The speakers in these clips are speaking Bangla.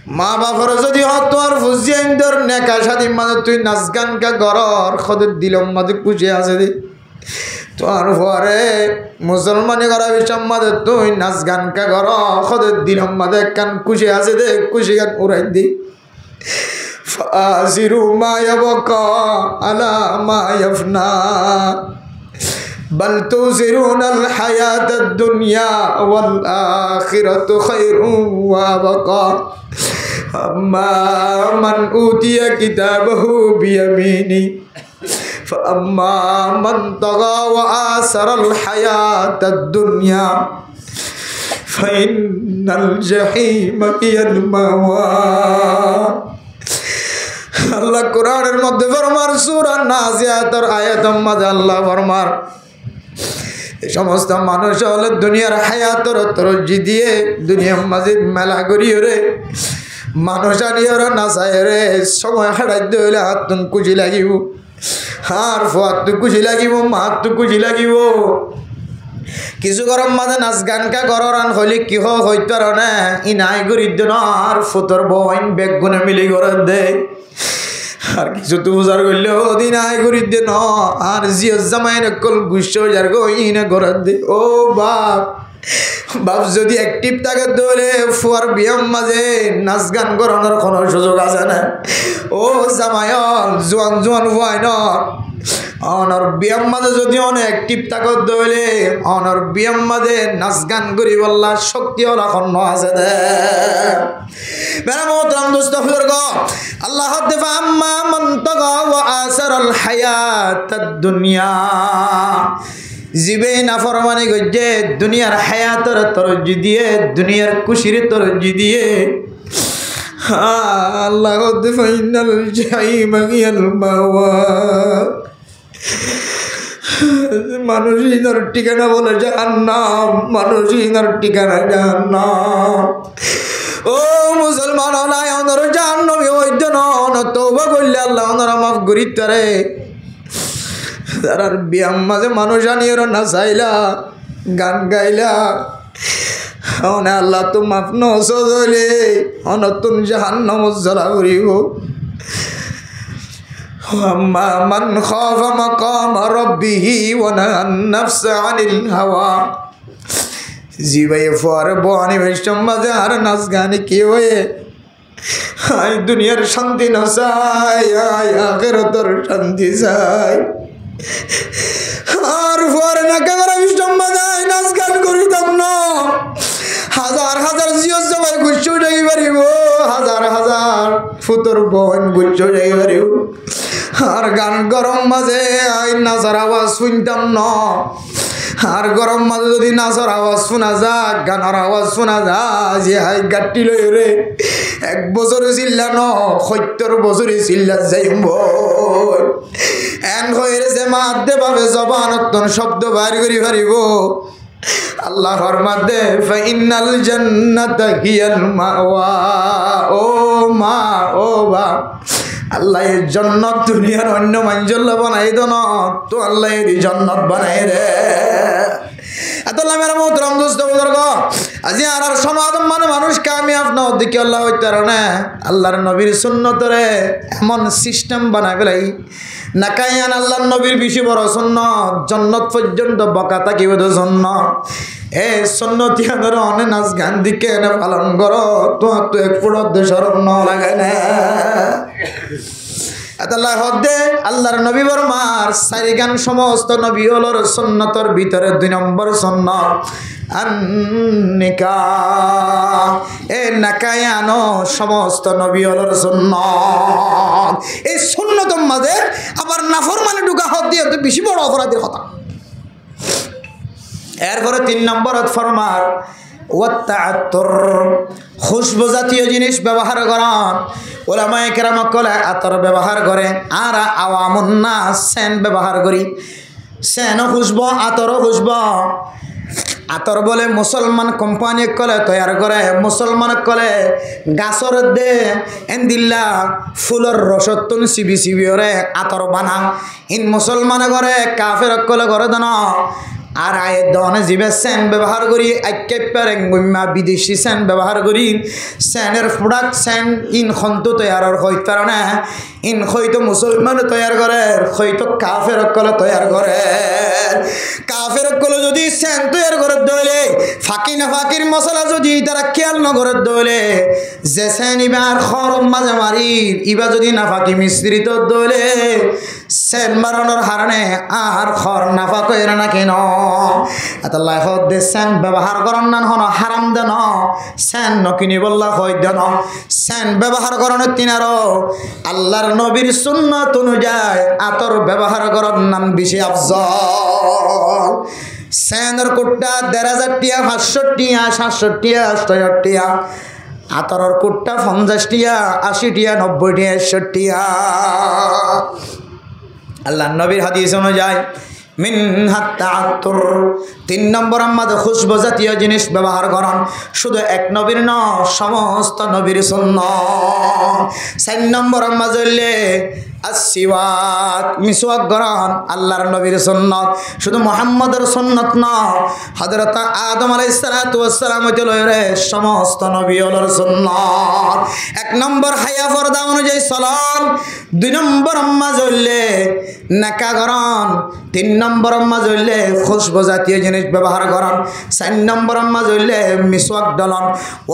মা বাবার যদি তোমার ফুজিয়ান তোর নেকা সাথী মাঝে তুই নাচ গান কা গরর খদের দিলম মাঝে খুশি আছে দে তোমার পরে মুসলমানি করা বিষম মাঝে তুই নাচ গান কা গর খদের দিলম মাঝে কান খুশি আছে দে খুশি গান উড়াই দি ফাসিরু মা ইয়াবকা আলা মা ইয়াফনা بل تؤثرون الحياة الدنيا والآخرة خير وأبقى أما من أوتي كتابه بيمينه فأما من طغى وآثر الحياة الدنيا فإن الجحيم هي المأوى আল্লাহ কোরআনের মধ্যে ফরমার সূরা নাজিয়াতের আয়াতের মধ্যে আল্লাহ ফরমার এই সমস্ত মানুষ হলো দুনিয়ার হায়াতের তরজ্জি দিয়ে দুনিয়ার মাঝে মেলা করিও রে মানুষ আনিও নাচায় রে সময় হারাইতে হইলে হাত খুশি লাগিব আর ফুয়াত খুশি লাগিব মাত খুশি লাগিব কিছু গরম মাঝে নাচ গান কা গরান হইলে কি হইতো না ই নাই করি দেন আর ফুতর বইন বেগুনে মিলি করে দে আর কিছু তো বুঝার করলে ওদিন আয় করি দে ন আর জিও জামাই নকল গুছো যার গো ইনে করে দে ও বাপ বাপ যদি অ্যাক্টিভ থাকে দলে ফুয়ার বিয়াম মাঝে নাচ গান করানোর কোনো সুযোগ আছে না ও জামায়ন জোয়ান জোয়ান ফুয়াই ন অনর বিয়াম মাঝে যদি অনেক অ্যাক্টিভ থাকে দলে অনর বিয়াম মাঝে নাচ গান করি বললা শক্তি ওলা খন্ন আছে দে মেরা মোহতরম দোস্ত বুজুর্গ আল্লাহ দিফা আম্মা মান তাগা ওয়া আসারাল হায়াতাদ দুনিয়া জিবে নাফরমানি গজে দুনিয়ার হায়াতের তরজ্জি দিয়ে দুনিয়ার খুশির তরজ্জি দিয়ে আল্লাহ দিফা ইন্নাল জাহিমা হিয়াল মাওয়া মানুষ ইনার ঠিকানা বলে জাহান্নাম মানুষ ইনার ঠিকানা জাহান্নাম ও মুসলমান হলাই অনর জাহান্নামী হইত না তওবা করলে আল্লাহ অনরা মাফ করিত রে তারার বিয়াম মাঝে মানুষ আনিয়ে নাচাইলা গান গাইলা অনে আল্লাহ তো মাফ নসলে অনতুন জাহান্নাম জ্বালা করিব أما من خاف مقام ربه ونهى النفس عن الهوى জিবাই ফর বনি বৈষ্ণব মাঝে আর নাচ গানে কি হয়ে আই দুনিয়ার শান্তি না চাই আই আখিরাতের শান্তি চাই আর ফর না কেমন বৈষ্ণব মাঝে নাচ গান করিতাম না হাজার হাজার জিও সবাই গুচ্ছ যাই পারিব হাজার হাজার ফুতর বোন গুচ্ছ যাই পারিব আর গান গরম মাঝে আই নাচার আওয়াজ শুনতাম না আর গরম মাঝে যদি নাচার আওয়াজ শোনা যাক গানের আওয়াজ শোনা যা যে হাই গাটি লই রে 1 বছরে চিল্লা ন 70 বছরে চিল্লা যাইব এন হইছে মাধ্যে ভাবে জবানত শব্দ বাইর করি পারিব আল্লাহ ফরমাতে ফাইনাল জান্নাতা হিয়াল মাওয়া ও মা ও বা আল্লাহ এই জান্নাত দুনিয়ার অন্য মঞ্জল বানাই দো না তো আল্লাহ এই জান্নাত বানাই রে আল্লাহ মেরা মোহতরম দোস্ত বুজুর্গ আজি আর সমাজম মানে মানুষ কামিয়াব না দেখি আল্লাহ হইতার না আল্লাহর নবীর সুন্নতরে এমন সিস্টেম বানাই ফেলাই নাকায়ান আল্লাহর নবীর বেশি বড় সুন্নত জান্নাত পর্যন্ত বকা থাকিব তো সুন্নত এ সুন্নতি আদর অনে নাচ গান দিকে এনে পালন করো তো এক ফুট শরম ন লাগে না আল্লাহ হদে আল্লাহর নবী বরমার সারি গান সমস্ত নবী হলোর সুন্নতর ভিতরে 2 নম্বর সুন্নত নিকাহ এ নাকায়ানো সমস্ত নবী হলোর সুন্নত এই সুন্নতর মাঝে আবার নাফরমানি ঢুকা হদ দিয়ে তো বেশি বড় অপরাধের কথা এরপরে 3 নম্বর ফরমার ওয়াত্তাআত্তুর খুশবু জাতীয় জিনিস ব্যবহার করেন উলামায়ে কেরাম কলে আতর ব্যবহার করে আর আওয়ামুন নাস সেন ব্যবহার করি সেন খুশবু আতর খুশবু আতর বলে মুসলমান কোম্পানি কলে তৈয়ার করে মুসলমান কলে গাছর দে এন্দিল্লা ফুলের রসতুন সিবি সিবিরে আতর বানা ইন মুসলমান করে কাফের কলে করে দেন আর আয়ের দনে জিবে সেন ব্যবহার করি একেবারে বিদেশি সেন ব্যবহার করি সেনের প্রোডাক্ট সেন ইন খন্তু তৈয়ার হইতে না ইন হয়তো মুসলমান তৈয়ার করে হয়তো কাফের কলে তৈয়ার করে কাফের কলে যদি সেন তৈয়ার করে দইলে ফাঁকি না ফাঁকির মশলা যদি তারা খেয়াল নগরে দইলে যে সেন ইবার খরম মাঝে মারি ইবা যদি না ফাঁকি মিশ্রিত দইলে সেন মারানোর হারণে আর খর না ফাঁক না কেন এত লাইফত দে সেন ব্যবহার করার না হন হারাম দেন সেন নকিনি বললা হয় দেন সেন ব্যবহার করানোর তিনারও আল্লাহর নবীর সুন্নত অনুযায়ী আতর ব্যবহার করার নাম বেশি আফজল সেনের কোটটা ১,৫০০ টিয়া ৫০০ টিয়া ৭০০ টিয়া ৬০০ টিয়া আতরের কোটটা ৫০ টিয়া ৮০ টিয়া ৯০ টিয়া ১০০ টিয়া আল্লাহ নবীর হাদিস অনুযায়ী মিন হাত্তা আত্তর ৩ নম্বর আমাদের খুশবু জাতীয় জিনিস ব্যবহার করেন শুধু এক নবীর ন সমস্ত নবীর সুন্নাত ৪ নম্বর মাঝে আসিওয়াক মিসওয়াক গরম আল্লাহর নবীর সুন্নাত শুধু মুহাম্মদের সুন্নাত না হযরত আদম আলাইহিস সালাতু ওয়াস সালাম হতে লইরে সমস্ত নবী হলোর সুন্নাত ১ নম্বর হায়া পর্দা অনুযায়ী সালাম ২ নম্বর মাঝে নাকা গরম ৩ নম্বর মাঝে খুশবু জাতীয় জিনিস ব্যবহার করেন ৪ নম্বর মাঝে মিসওয়াক দলন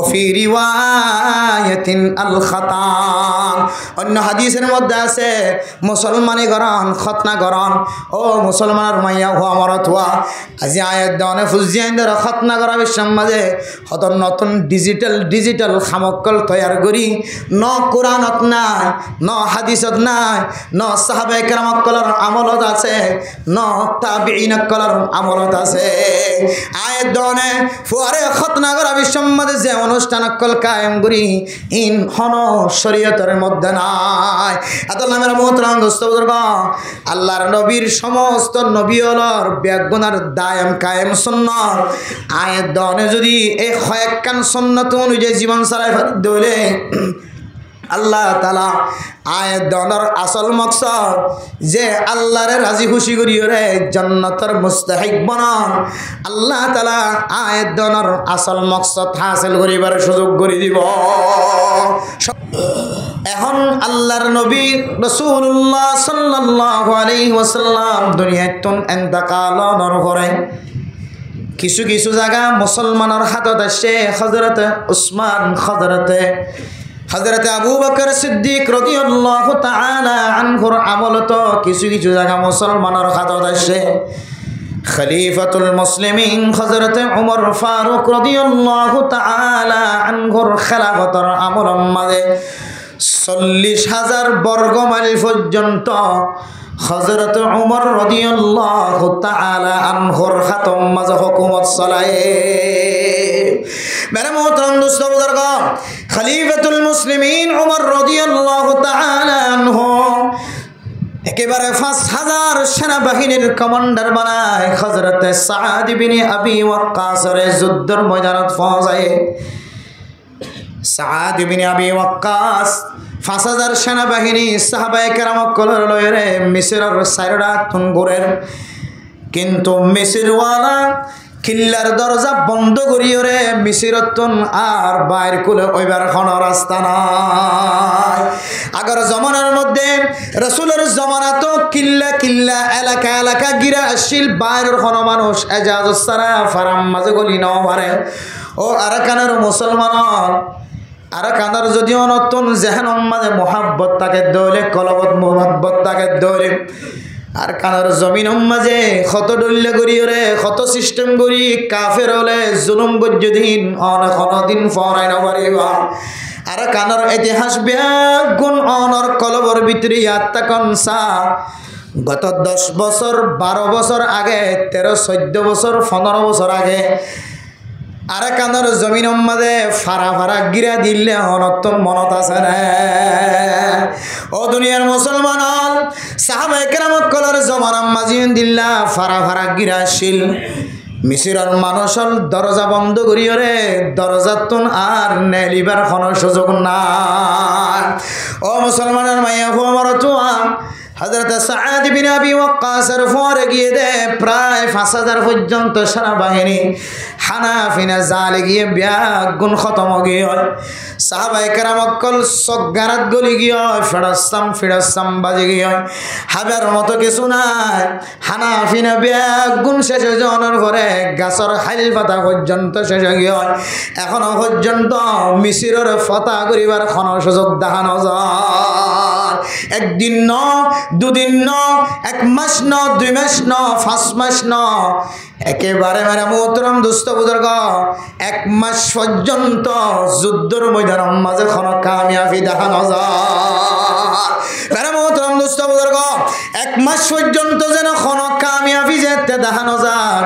ওফি রিওয়ায়াতিন আল খাতাম অন্য হাদিসের মধ্যে আছে মুসলমানি গরন খতনা গরন ও মুসলমানের মাইয়া হওয়া মরত হওয়া আজি আয়াত দনে ফুজিয়াইন্দর খতনা করা বিশ্বের মাঝে হত নতুন ডিজিটাল খামকল তৈয়ার করি ন কোরআনত নাই ন হাদিসত নাই ন সাহাবায়ে কেরামকলর আমলত আছে ন তাবিঈনকলর আমলত আছে আয়াত দনে ফুয়ারে খতনা করা বিশ্বের মাঝে যে অনুষ্ঠান কল কায়েম করি ইন হন শরীয়তের মধ্যে নাই এত নামের মোহতরাম দোস্ত বুজুর্গ আল্লাহর নবীর সমস্ত নবী হলর ব্যাগুনার দায়াম কায়েম সুন্নাত আয়াত দনে যদি এই কয়েকখান সুন্নাত অনুযায়ী জীবন চালাই দইলে আল্লাহ তাআলা আয়াত দনের আসল মকসদ যে আল্লাহরে রাজি খুশি করিও রে জান্নাতের মুস্তাহিক বানান আল্লাহ তাআলা আয়াত দনের আসল মকসদ হাসিল করিবার সুযোগ করে দিব এখন আল্লাহর নবী রাসূলুল্লাহ সাল্লাল্লাহু আলাইহি ওয়াসাল্লাম দুনিয়াতন ইন্তেকাল করে কিছু কিছু জায়গা মুসলমানের হাতত আসে হযরত উসমান হযরত আবু বকর সিদ্দিক রাদিয়াল্লাহু তাআলা আনহুর আমলত কিছু কিছু জায়গা মুসলমানের হাতত আসে খলিফাতুল মুসলিমিন হযরত ওমর ফারুক রাদিয়াল্লাহু তাআলা আনহুর খেলাফতের আমলের মাঝে ৪০,০০০ বর্গ মাইল পর্যন্ত হযরত ওমর রাদিয়াল্লাহু তাআলা আনহুর হাতম মাঝে হুকুমত চলায় মেরে মোহতরম দোস্ত বুজুর্গ খলিফাতুল মুসলিমিন ওমর রাদিয়াল্লাহু তাআলা আনহু একেবারে ৫,০০০ সেনাবাহিনীর কমান্ডার বানায় হযরত সাদ ইবনে আবি ওয়াক্কাসের যুদ্ধের ময়দানত পৌঁছায় সাদ ইবনে আবি ওয়াক্কাস ৫,০০০ সেনাবাহিনী সাহাবায়ে কেরামকলর লয়রে মিসরের সাইরা তুনগুরের কিন্তু মিসরওয়ালা কিল্লার দরজা বন্ধ করিও রে মিসরতন আর বাইর কুলে ওইবার কোনো রাস্তা নাই আগর জমানার মধ্যে রাসূলের জমানা তো কিল্লা এলাকা গিরা আসিল বাইরের কোনো মানুষ এজাজত ছাড়া ফারাম মাঝে গলি নাও পারে ও আরাকানের মুসলমান আরাকানের যদিও নতুন জেহেন মাঝে মোহাব্বত তাকে দৌলে কলবত মোহাব্বত তাকে দৌলে আর কানার জমিন মাঝে কত ডল্লে করি রে কত সিস্টেম করি কাফের হলে জুলুম বজ্জদিন অনেকদিন ফরাই না পারিবা আর কানার ইতিহাস ব্যাগুণ অনর কলবর ভিতরে আত্মাকন সা গত ১০ বছর ১২ বছর আগে ১৩ ১৪ বছর ১৫ বছর আগে আর কানার জমিন মাঝে ফারা গিরা দিলে অনত্তম মনত আছে না ও দুনিয়ার মুসলমান সাহাবায়ে কেরামকলর জমানার মাঝিন দিল্লা ফারা গিরাশীল মিসরের মানুষের দরজা বন্ধ করিও রে দরজাতুন আর নেলিবার কোনো সুযোগ নাই ও মুসলমানের মাইয়া হুয়া হযরত সাআদ বিন আবি ওয়াক্কাসের পরে গিয়ে দে প্রায় 5000 পর্যন্ত সেনাবাহিনী হানাফিনা জালে গিয়ে ব্যাগুন খতম গিয়ে সাহাবায়ে কেরাম অকল সগারাত গলি গিয়ে ফিরাসাম বাজে গিয়ে হাবের মতো কিছু নাই হানাফিনা ব্যাগুন শেষ জনের পরে গাছর হাইল পাতা পর্যন্ত শেষ গিয়ে এখনো পর্যন্ত মিশরের ফতা করিবার কোন সুযোগ দেখানো যায় একদিন ন দুদিন ন এক মাস ন 2 মাস ন 5 মাস ন একেবারে মেরা মোহতরম দোস্ত বুজুর্গ 1 মাস পর্যন্ত যুদ্ধের ময়দানের মাঝে কোন কামিয়াবি দেখানো যায় মেরা মোহতরম দোস্ত বুজুর্গ 1 মাস পর্যন্ত যেন কোন কামিয়াবি যেতে দেখানো যায়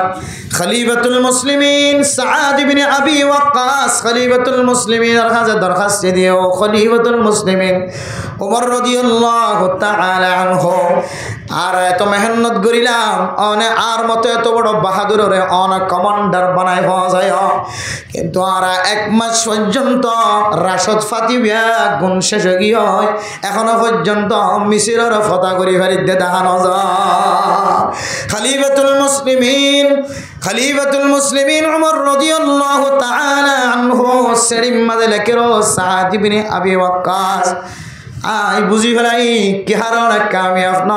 খলিফাতুল মুসলিমিন সাআদ ইবনে আবি ওয়াক্কাস খলিফাতুল মুসলিমিনের কাছে দরখাস্ত দিও খলিফাতুল মুসলিমিন ওমর রাদিয়াল্লাহু তাআলা আনহু আর এত মেহনত করিলাম অনে আর মতো এত বড় বাহাদুরে অন কমান্ডার বানাই হওয়া যায় কিন্তু আর 1 মাস পর্যন্ত রাশদ ফাতিবিয়া গুণ শেষ গিয়ে এখনো পর্যন্ত মিশরের ফতা করি ফারিদে দেখানো যায় খলিফাতুল মুসলিমিন ওমর রাদিয়াল্লাহু তাআলা আনহু সেরিম মাদে লেখেরো সাআদ ইবনে আবি ওয়াক্কাস আই বুঝি ফেলাই কি হারণ কামিয়াব ন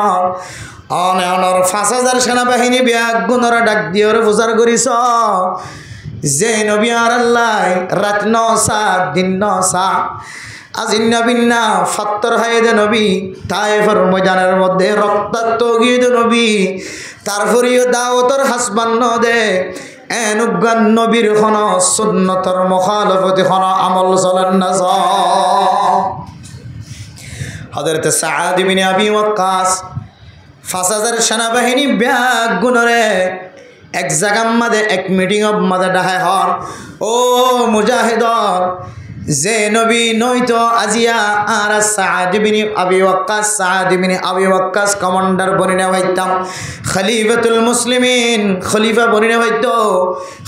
অনে অনর 5000 সেনাবাহিনী ব্যাগুণর ডাক দিওর প্রচার করিস যে নবী আর আল্লাহ রাত ন সা দিন ন সা আজিন্না বিন্না ফাত্তর হায়দে নবী তায়েফের ময়দানের মধ্যে রক্তাক্ত গিয়ে নবী তারপরেও দাওয়াতর হাসবান্ন দে এনুগান নবীর খন সুন্নতর মুখালফতি খন আমল চলেন না হযরত সাআদ ইবনে আবি ওয়াক্কাস 5000 সেনাবাহিনী ব্যাগুণরে এক জায়গার মাঝে এক মিটিং অব মাঝে ডাহায় হন ও মুজাহিদর যে নবী নয়তো আজিয়া আর সাআদ ইবনে আবি ওয়াক্কাস কমান্ডার বনিনা হইতাম খলিফাতুল মুসলিমিন খলিফা বনিনা হইতো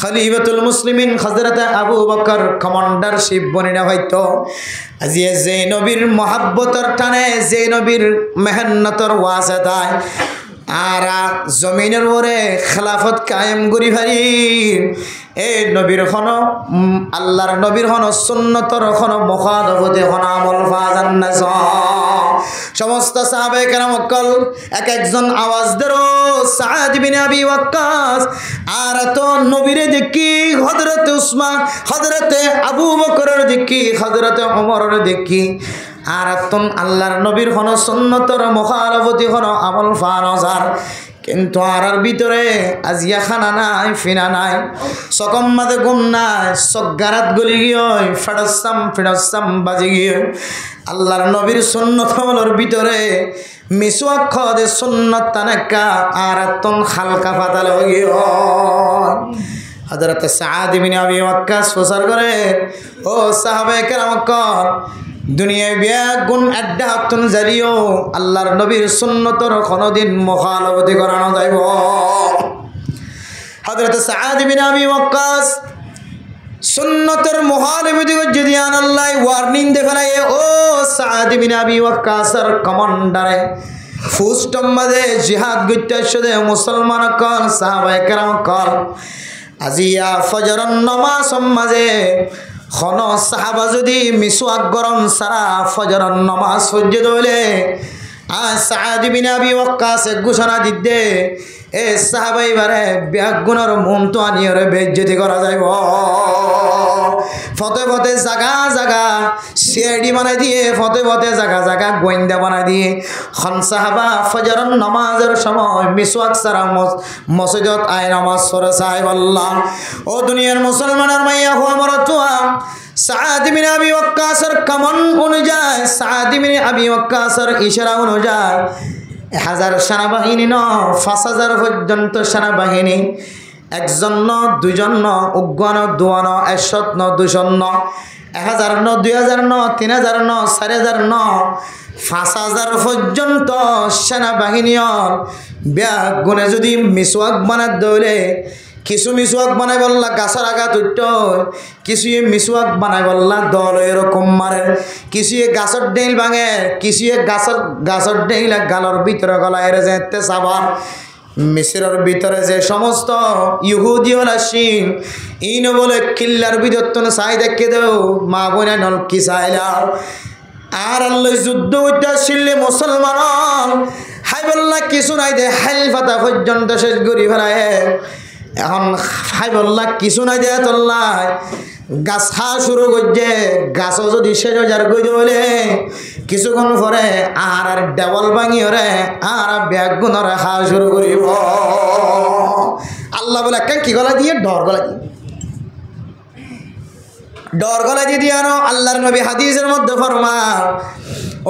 খলিফাতুল মুসলিমিন হযরত আবু বকর কমান্ডারশিপ বনিনা হইতো আজিয়া যে নবীর মহব্বতর টানে যে নবীর মেহনতর ওয়াসিতায় আর জমিনের উপরে খেলাফত কায়েম করি পারি এই নবীর খন আল্লাহর নবীর খন সুন্নতর খন মুখালফতে খন আমল ফাজান না সমস্ত সাহাবায়ে কেরাম অকল এক একজন আওয়াজ দেরো সাআদ ইবনে আবি ওয়াক্কাস আর তো নবীরে দেখি হযরত উসমান হযরত আবু বকরের দেখি হযরত ওমরের দেখি আর তুন আল্লাহর নবীর খন সুন্নতর মুখালফতি খন আমল ফানজার কিন্তু আর ভিতরে আজিয়া খানা নাই ফিনা নাই সকম মাঝে গুম নাই সগারাত গলি গিয়ে ফিরাসাম বাজে গিয়ে আল্লাহর নবীর সুন্নত আমলের ভিতরে মিসওয়াক খদে সুন্নত তানাকা আর তুন হালকা পাতাল গিয়ে হযরত সাআদ ইবনে আবি ওয়াক্কাস প্রচার করে ও সাহাবায়ে কেরাম দুনিয়ায় ব্যাগুণ আড্ডা হাতুন জারিও আল্লাহর নবীর সুন্নতর কোনদিন মুখালফতি করানো যাইব হযরত সাআদ ইবনে আবি ওয়াক্কাস সুন্নতর মুখালফতি যদি আল্লাহ ওয়ার্নিং দে ফেলায় ও সাআদ ইবনে আবি ওয়াক্কাসের কমান্ডারে ফুস্টম মাঝে জিহাদ গইতাছে মুসলমান কল সাহাবায়ে কেরাম কল আজিয়া ফজরের নামাজ মাঝে খন সাহাবা যদি মিসওয়াক গরম সারা ফজরের নামাজ সহ্য হইলে আর সাআদ ইবনে আবি ওয়াক্কাস ঘোষণা দিতে এ সাহাবা এবারে ব্যাগুণর মন তো আনিয়রে বেজ্জতি করা যাইব ফতে ফতে জাগা জাগা সিআইডি বানাই দিয়ে ফতে ফতে জাগা জাগা গোয়েন্দা বানাই দিয়ে খন সাহাবা ফজরের নামাজের সময় মিসওয়াক সারা মসজিদত আয় নামাজ পড়ে সাহেব আল্লাহ ও দুনিয়ার মুসলমানের মাইয়া হো আমার তুয়া সাআদ ইবনে আবি ওয়াক্কাসের কমন অনুযায়ী সাআদ ইবনে আবি ওয়াক্কাসের ইশারা অনুযায়ী 1000 সেনাবাহিনী ন 5000 পর্যন্ত সেনাবাহিনী একজন ন দুইজন ন উগ্র দুয়ান 100 ন 200 ন 1000 ন 2000 ন 3000 ন 4000 ন 5000 পর্যন্ত সেনাবাহিনী ব্যাগুণে যদি মিসওয়াক বানাত দৌলে কিছু মিসওয়াক বানাই বললা গাছের আঘাত উঠত, কিছু মিসওয়াক বানাই বললা দল এরকম মারে, কিছু গাছের ডেইল ভাঙে, কিছু গাছের ডেইল গালর ভিতরে গলায় যেতে সাবার। মিসরের ভিতরে যে সমস্ত ইহুদি আসিন ইন বলে কিল্লার বিদত্তন চাই দেখে দেও মা বোনা নল কি চাইলা। আর আল্লাহ যুদ্ধ উঠতে মুসলমান হাই বললা কিছু নাই দে হাইল ফাতা পর্যন্ত শেষ করি ফেলায়। এখন হাই বললা কিছু নাই দে তোল্লাই গাছ খাওয়া শুরু করছে, গাছও যদি শেষ হাজার গই বলে কিছুক্ষণ পরে আর দেওয়াল ভাঙি ওরে আর ব্যাগ গুণরে খাওয়া শুরু করিব। আল্লাহ বলে একটা কি গলা দিয়ে ডর গলা দিয়ে দিয়ে আনো। আল্লাহর নবী হাদিসের মধ্যে ফরমান,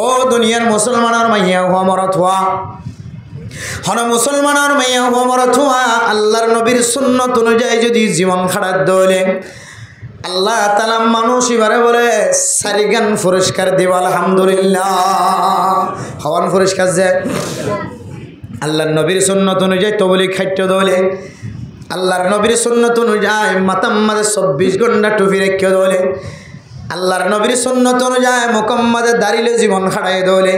ও দুনিয়ার মুসলমানের মাইয়া হুয়া মরত হুয়া হন মুসলমানের মাইয়া হুয়া মরত হুয়া আল্লাহর নবীর সুন্নত অনুযায়ী যদি জীবন খারাপ দলে আল্লাহ তাআলা মানুষ এবারে বলে সারিগান পুরস্কার দিব। আলহামদুলিল্লাহ। হওয়ান পুরস্কার যে আল্লাহর নবীর সুন্নত অনুযায়ী তবলি খাদ্য দলে, আল্লাহর নবীর সুন্নত অনুযায়ী মাতাম মাঝে 24 ঘন্টা টুপি রেখে দলে, আল্লাহর নবীর সুন্নত অনুযায়ী মোকাম্মাদে দাঁড়িলে জীবন খাড়াই দলে,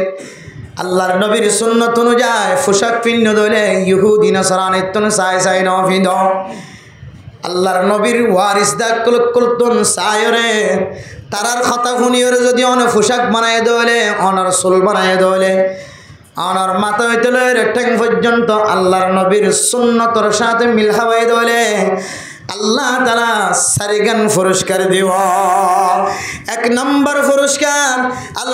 আল্লাহর নবীর সুন্নত অনুযায়ী পোশাক পিন্ন দলে ইহুদি নাসারানিত্তন সাই সাই নফিদ। আল্লাহর নবীর ওয়ারিস দা কুলকুলতুন সায়রে তারার কথা শুনিওরে যদি অনে পোশাক বানায় দলে, অনার চুল বানায় দলে, অনার মাথা হইতে লয় ঠ্যাং পর্যন্ত আল্লাহর নবীর সুন্নতর সাথে মিল হাওয়াই দলে আল্লাহ তাআলা সারিগান পুরস্কার দিব। 1 নম্বর পুরস্কার আল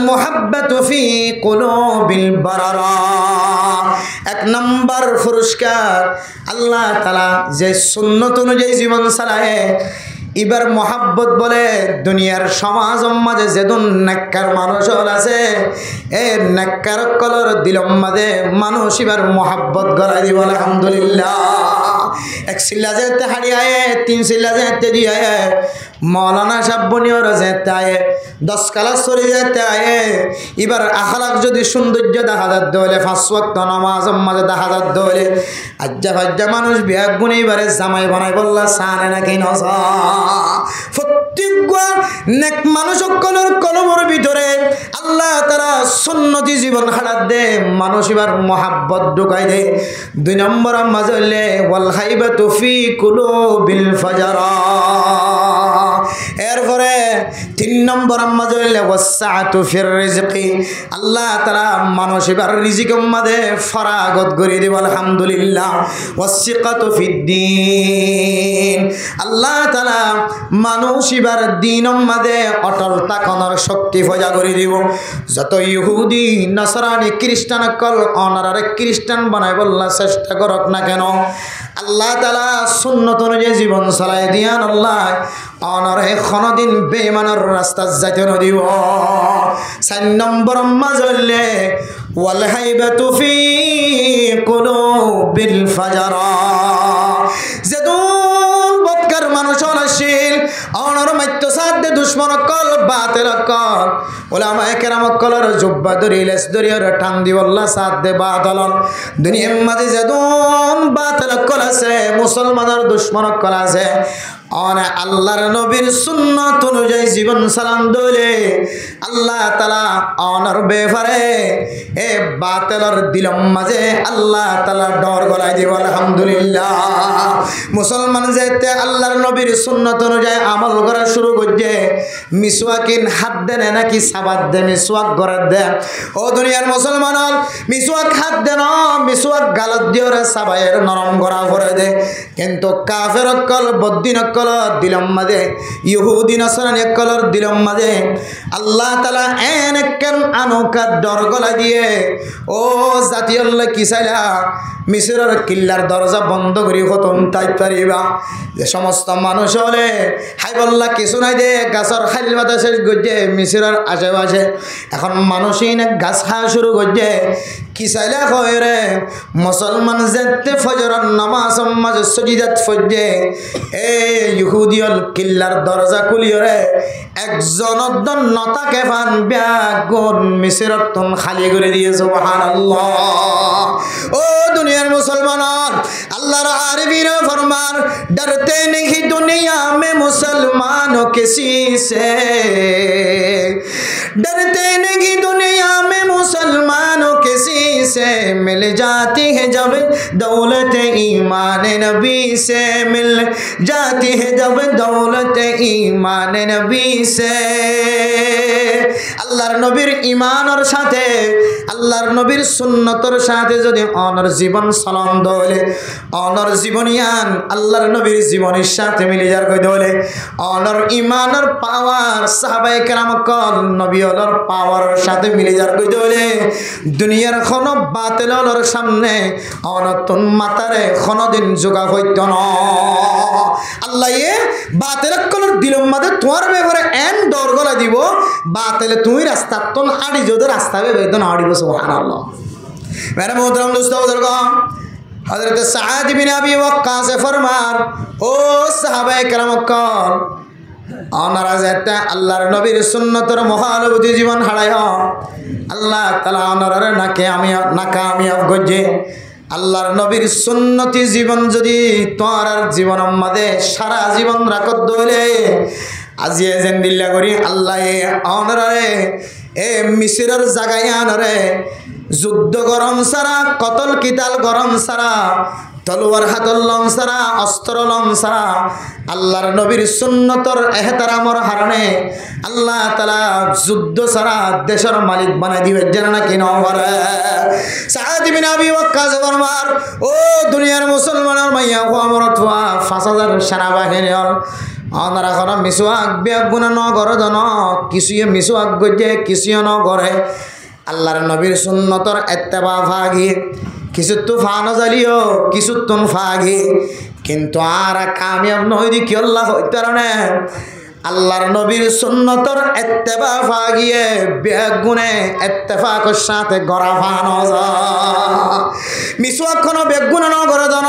মুহাব্বাতু ফি কুলুবিল বারারা। 1 নম্বর পুরস্কার আল্লাহ তাআলা যে সুন্নত অনুযায়ী জীবন চালায় এবার মহাব্বত বলে দুনিয়ার সমাজ মাঝে যেদুন নেককার মানুষ আছে এ নেককার কলর দিলম মাঝে মানুষ এবার মহাব্বত গড়াই দিব। আলহামদুলিল্লাহ। 1 সিল্লা যেতে হাড়ি আয়ে, 3 সিল্লা যেতে দিয়ে মৌলানা সাহেব বনিয়র যেতে আয়ে, 10 কালাস চলে যেতে আয়ে এবার আখলাক যদি সৌন্দর্য দেখা যাত হলে 5 ওয়াক্ত নামাজ মাঝে দেখা যাত হলে আজ্জা ভাজ্জা মানুষ বিয়া গুণে এবারে জামাই বানাই বললা সানে নাকি নসা। প্রত্যেক নেক মানুষ সকলের কলমের ভিতরে আল্লাহ তাআলা সুন্নতি জীবন হারাত দে, মানুষ এবার মহাব্বত ঢুকাই দে। 2 নম্বর মাঝে হলে ওয়াল হাইবাতু ফি কুলুবিল ফাজারা। এরপরে 3 নম্বর মাঝে হলে ওয়াসআতু ফির রিজকি। আল্লাহ তাআলা মানুষ এবার রিজিকের মাঝে ফরাগত করে দিব। আলহামদুলিল্লাহ। ওয়াসিকাতু ফিদ্দিন। আল্লাহ তাআলা মানুষ এবার দিনের মাঝে অটল তাকানোর শক্তি ফজা করে দিব। যত ইহুদি নাসারানি খ্রিস্টান কল অনারে খ্রিস্টান বানাই বললা চেষ্টা করক না কেন আল্লাহ তাআলা সুন্নত অনুযায়ী জীবন চালাই দিয়ান আল্লাহ অনারে কোনদিন বেঈমানের রাস্তা যাইতে না দিব। 4 নম্বর মাঝলে ওয়াল হাইবাতু ফি কুলুবিল ফাজারা। যেদুন বদকার মানুষ আসিল অনর মাত্য সাথে দুশ্মন কল বাতেল কল ওলামায়ে কেরাম কলর জুব্বা ধরি লেস ধরি ওর টান দি আল্লাহ সাথে বাতল দুনিয়ার মাঝে যেদুন বাতেল কল আছে মুসলমানের দুশ্মন কল আছে অনে আল্লাহর নবীর সুন্নাত অনুযায়ী জীবন সালাম দলে আল্লাহ তাআলা অনর বেফারে এ বাতেলর দিলম মাঝে আল্লাহ তাআলা ডর গলায় দিব। আলহামদুলিল্লাহ। মুসলমান যেতে আল্লাহর নবীর সুন্নাত অনুযায়ী আমল করা শুরু করছে মিসওয়াকিন হাত দেন নাকি সাবাত দে মিসওয়াক করে দে। ও দুনিয়ার মুসলমান মিসওয়াক হাত দেন মিসওয়াক গালত দিয়ে সাবায়ের নরম করা করে দে, কিন্তু কাফের কল বদ্দিন কলর দিলম মাঝে ইহুদি নাসারানি কলর দিলম মাঝে আল্লাহ তাআলা এনেকেন আনোকা ডর গলা দিয়ে ও জাতি আল্লাহ কি চাইলা মিসরের কিল্লার দরজা বন্ধ করি খতম তাই পারিবা। যে সমস্ত মানুষ হলে হাই বললা কিছু নাই দে গাছের খাইল মাথা শেষ করছে মিসরের আশেপাশে এখন মানুষই না গাছ খাওয়া শুরু করছে কি চাইলে কয় রে মুসলমান যেতে ফজরের নামাজ মাঝে সজিদাত ফজে এ ইহুদিয়ল কিল্লার দরজা খুলিও রে একজন নতাকে ফান ব্যাগুন মিসরের তন খালি করে দিয়ে সুবহানাল্লাহ। ও দুনিয়া दुनिया मुसलमान अल्लाह आरिफीन फरमान डरते नहीं दुनिया में मुसलमानों किसी से डरते नहीं दुनिया में मुसलमानों किसी से मिल जाती है जब दौलत ईमान नबी से मिल जाती है जब दौलत ईमान नबी से আল্লাহর নবীর ঈমানের সাথে আল্লাহর নবীর সুন্নতের সাথে যদি অনর জীবন চলন দলে অনর জীবনিয়ান আল্লাহর নবীর জীবনের সাথে মিলে যার কই দলে অনর ঈমানের পাওয়ার সাহাবায়ে কেরাম কল নবীর পাওয়ারের সাথে মিলে যার কই দলে দুনিয়ার কোনো বাতিলের সামনে অনতন মাতারে কোনদিন যোগা হইতো না আল্লাহ এ বাতিল কলর দিলম মাঝে তোমার ব্যাপারে এন ডর গলা দিব বাতিল তুমি রাস্তা তোন আড়ি যদি রাস্তা বেদন আড়িব সুবহানাল্লাহ मेरे मोहतरम दोस्तों बुजुर्गों हजरत सअद बिन अबी वक्कास फरमान ओ साहबाए करम कल ओनारा जेते अल्लाहर नबीर सुन्नतर महानुभूति जीवन हाराय अल्लाह ताआला ओनारा ना कामयाब गजे আল্লাহর নবীর সুন্নতি জীবন যদি তোর জীবনের মধ্যে সারা জীবন রাখত দলে আজিয়ে জেন্দিল্লা করি আল্লাহ অনরে এ মিসরের জায়গায় আনরে যুদ্ধ গরম সারা কতল কিতাল গরম সারা তলোয়ার হাতল লং সারা অস্ত্র লং সারা আল্লাহর নবীর সুন্নতর এহতারামর হারণে আল্লাহ তাআলা যুদ্ধ সারা দেশের মালিক বানাই দিবে জানা না কেন বলে সাদ বিন আবি ওয়াক্কাস ফরমান ও দুনিয়ার মুসলমানের মাইয়া ও আমরত 5000 সেনাবাহিনী ওনারা কোন মিসওয়াক বেগুন ন করে জন কিছুয়ে মিসওয়াক গজে কিছুয়ে ন করে আল্লাহর নবীর সুন্নতর ইত্তেবা ভাগি কিছু তুফান জ্বালিও কিছু তুন ফাগি কিন্তু আর কামিয়াব নই দি কি আল্লাহ হইতারনে আল্লাহর নবীর সুন্নতর ইত্তেবা ফাগিয়ে বেগুনে ইত্তেফাকের সাথে গরা ফানো যা মিসওয়াক কোন বেগুন ন করে জন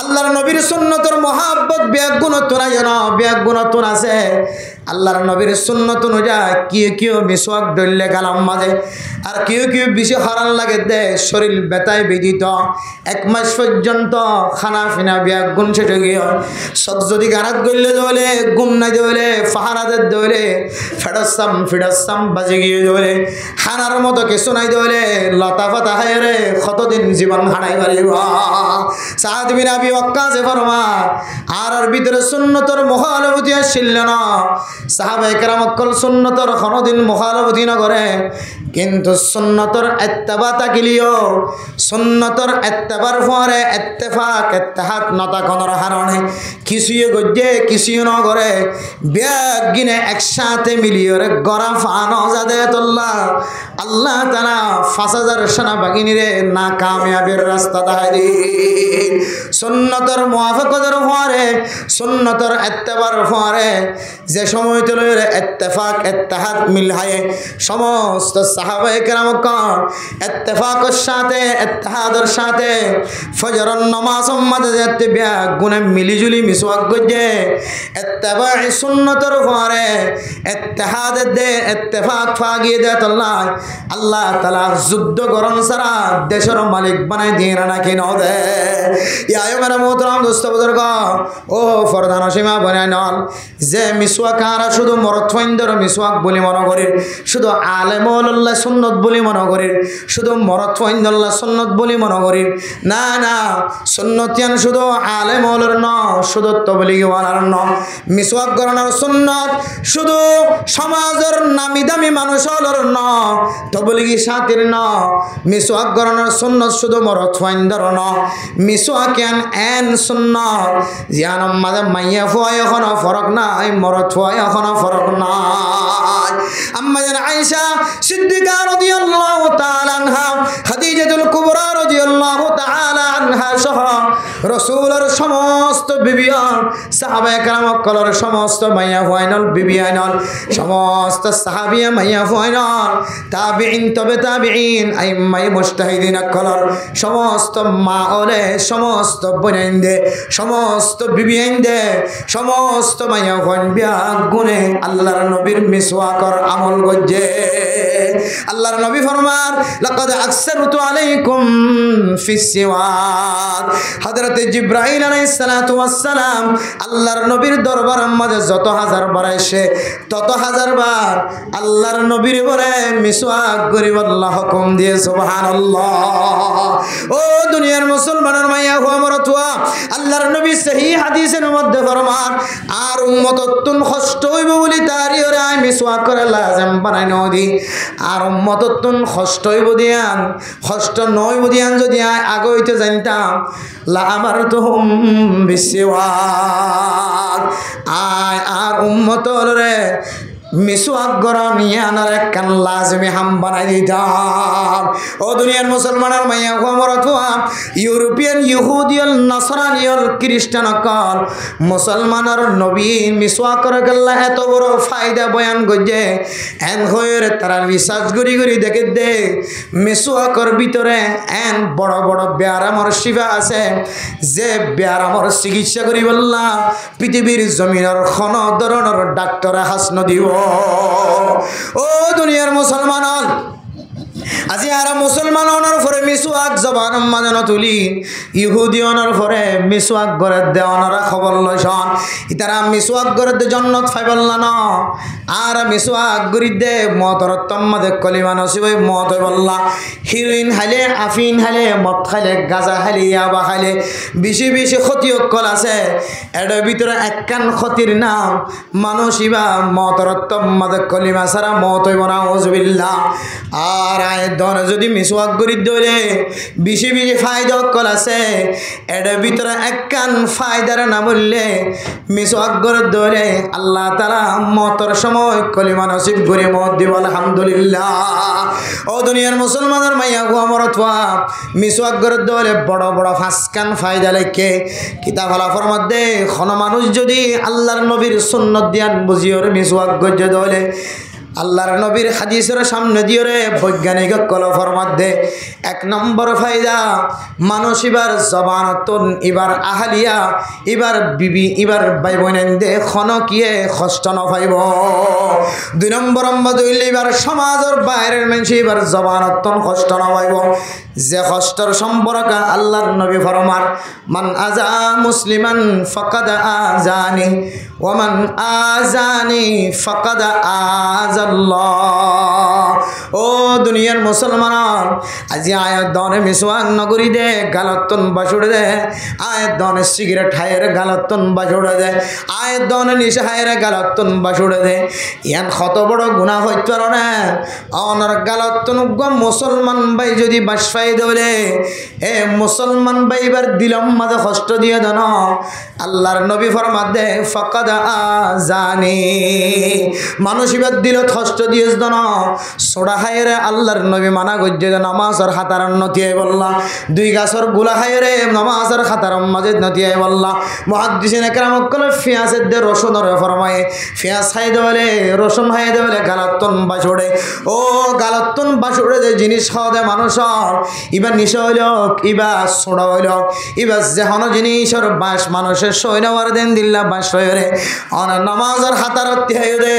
আল্লাহর নবীর সুন্নতর মহব্বত বেগুন তোরা জন বেগুন তোর আছে আল্লাহর নবীর সুন্নত অনুযায়ী কিউ মিসওয়াক ডললে গালাম মাঝে আর কিউ বেশি হারান লাগে দে শরীর বেতায় বেদিত 1 মাস পর্যন্ত খানা ফিনা বেগুন ছেটে গিয়ে সব যদি গারাত গইলে দলে গুম নাই দলে ফাহারাদের দলে ফেডসাম বাজে গিয়ে দলে হানার মতো কিছু নাই দলে লতা পাতা হায় রে কতদিন জীবন হারাই পারিব সাদ বিন আবি ওয়াক্কাস ফরমান আর ভিতরে সুন্নতর মহানুভূতি আসছিল না সাহাবায়ে কেরাম কল সুন্নতর কোনদিন মুখালফতি না করে কিন্তু সুন্নতর ইত্তেবা তাকিলিও সুন্নতর ইত্তেবার পরে ইত্তেফাক ইত্তেহাদ নতা কোনর হারণে কিছুয়ে গজে কিছুয়ে ন করে বেগিনে একসাথে মিলিয়ে গরা ফানো জাদে আল্লাহ তাআলা 5000 সেনা বাহিনীরে না কামিয়াবের রাস্তা দেখাই সুন্নতর মুওয়াফাকতের পরে সুন্নতর ইত্তেবার পরে যে সময় তলের ইত্তেফাক ইত্তেহাদ মিলায়ে সমস্ত সাহাবায়ে কেরাম ইত্তেফাকের সাথে ইত্তেহাদের সাথে ফজরের নামাজ মধ্যে যেতে বেগুনে মিলিজুলি মিসওয়াক গজে ইত্তেবাই সুন্নতর পরে ইত্তেহাদ দে ইত্তেফাক ফাগিয়ে দে আল্লাহ তাআলা যুদ্ধ গরম সারা দেশের মালিক বানাই দিয়ে না কেন দে ইয়া মেরা মোহতরম দোস্ত বুজুর্গ ও ফরদান সীমা বনাই নল যে মিসওয়াক আর শুধু মরদ ফাইন্দর মিসওয়াক বলি মনে করে শুধু আলেমুল্লাহ সুন্নত বলি মনে করে শুধু মরদ ফাইন্দুল্লাহ সুন্নত বলি মনে করে না না সুন্নতিয়ান শুধু আলেমুলের ন শুধু তবলিগি ওয়ালার ন মিসওয়াক গরনার সুন্নত শুধু সমাজের নামি দামি মানুষের ন তবলিগি সাথীর ন মিসওয়াক গরনার সুন্নত শুধু মরদ ফাইন্দর ন মিসওয়াকিয়ান এন সুন্নত জিয়ান মাঝে মাইয়া ফুয়ায় কোনো ফরক নাই মরদ ফুয়ায় কোনো ফরক নাই আম্মা জান আয়েশা সিদ্দিকা রাদিয়াল্লাহু তাআলা আনহা খাদিজাতুল কুবরা রাদিয়াল্লাহু তাআলা আনহা সহ রাসূলের সমস্ত বিবিয়ন সাহাবায়ে কেরাম কলর সমস্ত মাইয়া ফাইনাল বিবি আইনাল সমস্ত সাহাবিয়া মাইয়া ফাইনাল তাবিঈন তবে তাবিঈন আইম্মায়ে মুজতাহিদিন কলর সমস্ত মা ওলে সমস্ত বোনেন্দে সমস্ত বিবি আইন্দে সমস্ত মাইয়া ফাইন বিয়া গুনে আল্লাহর নবীর মিসওয়াকর আমল গজ্জে আল্লাহর নবী ফরমান লাকাদ আকসারতু আলাইকুম ফিস সিওয়াক হযরত জিবরাইল আলাইহিস সালাতু ওয়াস সালাম আল্লাহর নবীর দরবারের মাঝে যত হাজার বার আসে তত হাজার বার আল্লাহর নবীর বলে মিসওয়াক করিব আল্লাহ হুকুম দিয়ে সুবহানাল্লাহ ও দুনিয়ার মুসলমানের মাইয়া হুয়া মরতুয়া আল্লাহর নবী সহিহ হাদিসের মধ্যে ফরমান আর উম্মততুন কষ্ট হইব বলি তারি ওরে আই মিসওয়াক করে লাজম বানাই নদি আর উম্মততুন কষ্ট হইব দিয়ান কষ্ট নইব দিয়ান যদি আগে হইতে জানতাম লা আমারতুহুম বিসওয়াক আয় আর উম্মতর রে মিসওয়াক গরম ইয়ানার একখান লাজমি হাম বানাই দিতাম ও দুনিয়ার মুসলমানের মাইয়া মরতুয়া ইউরোপিয়ান ইহুদিয়াল নাসরানিয়াল খ্রিস্টান কল মুসলমানের নবী মিসওয়াক করে গেল্লা এত বড় ফায়দা বয়ান গজে এন হয়ে তারা রিসার্চ করি করি দেখে দে মিসওয়াকর ভিতরে এন বড় বড় ব্যারামর শিফা আছে যে ব্যারামর চিকিৎসা করি বললা পৃথিবীর জমিনের কোন ধরনের ডাক্তারে হাসন দিব ও দুনিয়ার মুসলমান আজি আর মুসলমান ওনার পরে মিসওয়াক জবান মাজানো তুলি ইহুদি ওনার পরে মিসওয়াক করে দে ওনারা খবর লইছন ইতারা মিসওয়াক করে দে জান্নাত পাইবল্লা না আর মিসওয়াক গরি দে মতর তম্মাদে কলিমা নসিব মত বললা হিরোইন হালে আফিন হালে মদ খাইলে গাজা খাইলে ইয়াবা খাইলে বেশি বেশি ক্ষতি অকল আছে এর ভিতরে একখান ক্ষতির নাম মানুষ ইবা মতর তম্মাদে কলিমা সারা মত হইব না ওজবিল্লাহ আর দন যদি মিসওয়াক করি দৌড়ে বেশি বেশি ফায়দা অকল আছে এর ভিতরে একখান ফায়দার না বললে মিসওয়াক করে দৌড়ে আল্লাহ তাআলা মতর সময় কলিমা নসিব করে মত দিব আলহামদুলিল্লাহ ও দুনিয়ার মুসলমানের মাইয়া গো আমরতওয়া মিসওয়াক করে দৌড়ে বড় বড় ফাঁসকান ফায়দা লেখে কিতাব আলাফর মধ্যে কোন মানুষ যদি আল্লাহর নবীর সুন্নত দিয়ান বুঝিওর মিসওয়াক গজে দৌড়ে আল্লাহর নবীর হাদিসের সামনে দিয়ে রে বৈজ্ঞানিক কলফর মধ্যে এক নম্বর ফায়দা মানুষ এবার জবানতন এবার আহালিয়া এবার বিবি এবার ভাই বোনেন্দে খনকিয়ে কষ্ট নপাইব দুই নম্বর দইলে এবার সমাজের বাইরের মানুষ এবার জবানতন কষ্ট নপাইব যে কষ্টর সম্পর্ক আল্লাহর নবী ফরমান মান আজা মুসলিমান ফাকাদ আজানি ওয়া মান আজানি ফাকাদ আজাল্লাহ ও দুনিয়ার মুসলমান আজি আয়াত দনে মিসওয়াক নগরী দে গালতন বাসুড়ে দে আয়াত দনে সিগারেট হায়ের গালতন বাসুড়ে দে আয়াত দনে নিশা হায়ের গালতন বাসুড়ে দে ইয়ান কত বড় গুনাহ হইতে পারে না অনর গালতন মুসলমান ভাই যদি বাসফাই দলে এ মুসলমান ভাই এবার দিলম মাঝে কষ্ট দিয়ে দেন আল্লাহর নবী ফরমাত দে ফাকাদ আজানি মানুষ এবার দিল কষ্ট দিয়ে দেন সোডা হায়রে আল্লাহর নবী মানা গজ্জে নামাজের হাতার নতিয়াই বললা দুই গাছর গুলা হায়রে নামাজের খাতার মাঝে নতিয়াই বললা মুহাদ্দিসিন একরাম কলে পেঁয়াজের দে রসুনের ফরমায়ে পেঁয়াজ খাই দেবলে রসুন খাই দেবলে গালাতন বাছড়ে ও গালাতন বাছড়ে যে জিনিস খাওয়া দেয় মানুষের ইবা নিশা হইল ইবা সোডা হইল ইবা যেন জিনিসের বাস মানুষের সৈন্যবার দেন দিল্লা বাস হয়ে অন নামাজের হাতার তিয়াই দে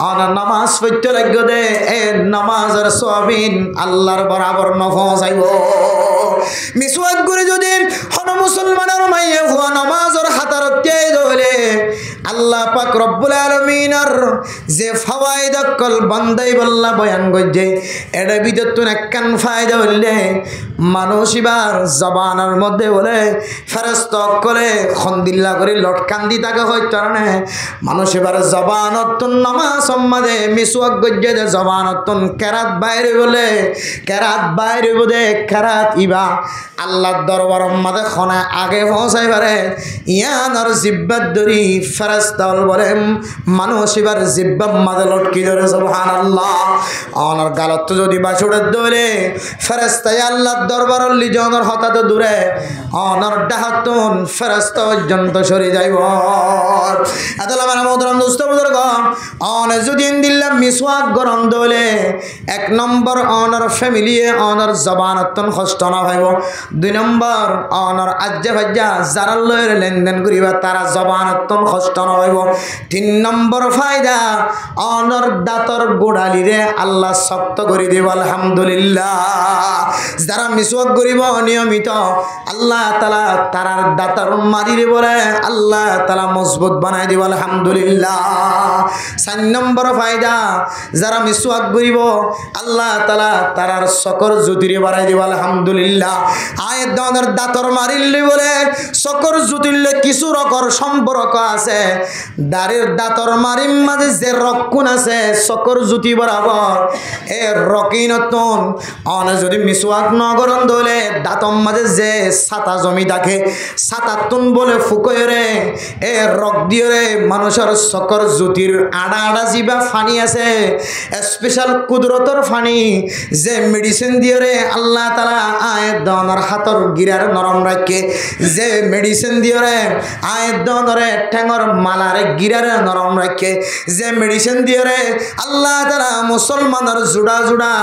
অন নামাজ পড়তে লাগবে দে এ নামাজের সওয়াবিন আল্লাহর বরাবর নফসাইব মিসওয়াক করে যদি হন মুসলমানের মাইয়ে হুয়া নামাজের হাতার তিয়াই দলে আল্লাহ পাক রব্বুল আলামিনের যে ফাওয়াইদ কল বান্দাই বল্লা বয়ান গজে এটা বিদতুন একখান ফায়দা হইলে মানুষ এবার জবানের মধ্যে বলে ফেরেশতা কলে খন্দিল্লা করে লটকান দি তাকে হইতো না মানুষ এবার জবানতন নামাজ সম্মাদে মিসওয়াক গজে দে জবানতন কেরাত বাইরে বলে কেরাত বাইরে বলে কেরাত ইবা আল্লাহর দরবার মধ্যে খনা আগে পৌঁছাই পারে ইয়ানার জিব্বাত দরি ফেরেশতা বলে মানুষ এবার জিব্বা মাঝে লটকি ধরে সুবহানাল্লাহ অনর গালত যদি বাছুড়ে ধরে ফেরেশতায় আল্লাহর দরবারের লিজনের হঠাৎ দূরে অনর ডাহাতুন ফেরেশতা পর্যন্ত সরে যাইব আদাল আমার মোহতরম দোস্ত বুজুর্গ অন যদি দিল্লা মিসওয়াক গরম দলে এক নম্বর অনর ফ্যামিলি অনর জবানতন কষ্ট না ভাইব দুই নম্বর অনর আজ্জা ভাজ্জা যারা লয়ের লেনদেন করিবা তারা জবানতন কষ্ট না ভাইব তিন নম্বর ফায়দা অনর দাঁতর গোড়ালিরে আল্লাহ শক্ত করে দিব আলহামদুলিল্লাহ যারা মিসওয়াক করিব নিয়মিত আল্লাহ তাআলা তারার দাঁতর মারিরে বলে আল্লাহ তাআলা মজবুত বানাই দিব আলহামদুলিল্লাহ চার নম্বর ফায়দা যারা মিসওয়াক করিব আল্লাহ তাআলা তারার সকর জ্যোতিরে বাড়াই দিব আলহামদুলিল্লাহ আয়াত দানের দাঁতর মারিলে বলে সকর জ্যোতিলে কিছু রকর সম্পর্ক আছে দাড়ির দাঁতর মারিম মাঝে যে রক্ষণ আছে সকর জ্যোতি বরাবর এ রকিনতন অন যদি মিসওয়াক নগরন দলে দাঁতম মাঝে যে ছাতা জমি থাকে ছাতাতুন বলে ফুকরে এ রক দিয়ে রে মানুষের সকর জ্যোতির আড়া আড়া জিবা ফানি আছে স্পেশাল কুদরতর ফানি যে মেডিসিন দিয়ে রে আল্লাহ তাআলা আয়াত দানের হাতর গিরার নরম রাখে যে মেডিসিন দিয়ে রে আয়াত দানরে ঠ্যাঙর মালারে গিরারে নরম রাখে যে মেডিসিন দিয়ে রে আল্লাহ তাআলা মুসলমানের জোড়া জোড়া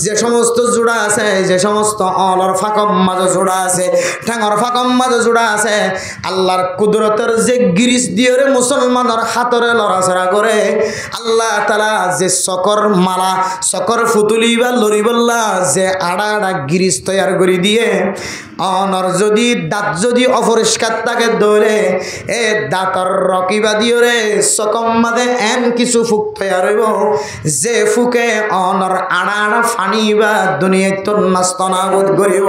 যে সমস্ত জোড়া আছে যে সমস্ত অলর ফাকম মাঝে জোড়া আছে ঠ্যাঙর ফাকম মাঝে জোড়া আছে আল্লাহর কুদরতের যে গিরিশ দিয়ে রে মুসলমানের হাতরে লড়াচড়া করে আল্লাহ তাআলা যে সকর মালা সকর ফুতুলি বা লরিবল্লা যে আড়া আড়া গিরিশ তৈয়ার করে দিয়ে অনর যদি দাঁত যদি অপরিষ্কার থাকে ধরে এ দাঁতর রকিবা দিয়ে রে সকম মাঝে এন কিছু ফুক তৈয়ার হইব যে ফুকে অনর আড়া আড়া ফানি বা দুনিয়ায় তোর নাস্তনাবোধ করিব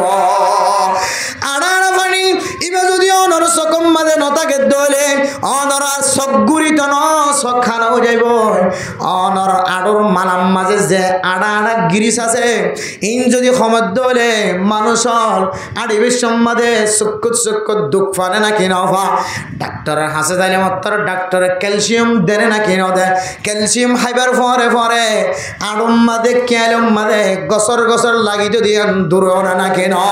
আড়া আড়া ফানি ইবা যদি অনর সকম মাঝে নতাকে ধরে অনর আর সবগুড়িত ন সখানাও যাইব অনর আড়র মালাম মাঝে যে আড়া আড়া গিরিশ আছে ইন যদি সময় ধরে মানুষর আড়ি বিশ্বমাদে সুক্কুত সুক্কুত দুঃখ ফানে না কিনা ফা ডাক্তারের হাসে যাইলে মাত্র ডাক্তারের ক্যালসিয়াম দেনে না কিনা দে ক্যালসিয়াম হাইবার ফরে ফরে আড়ম মাদে ক্যালম মাদে গসর গসর লাগি যদি দূর না কিনা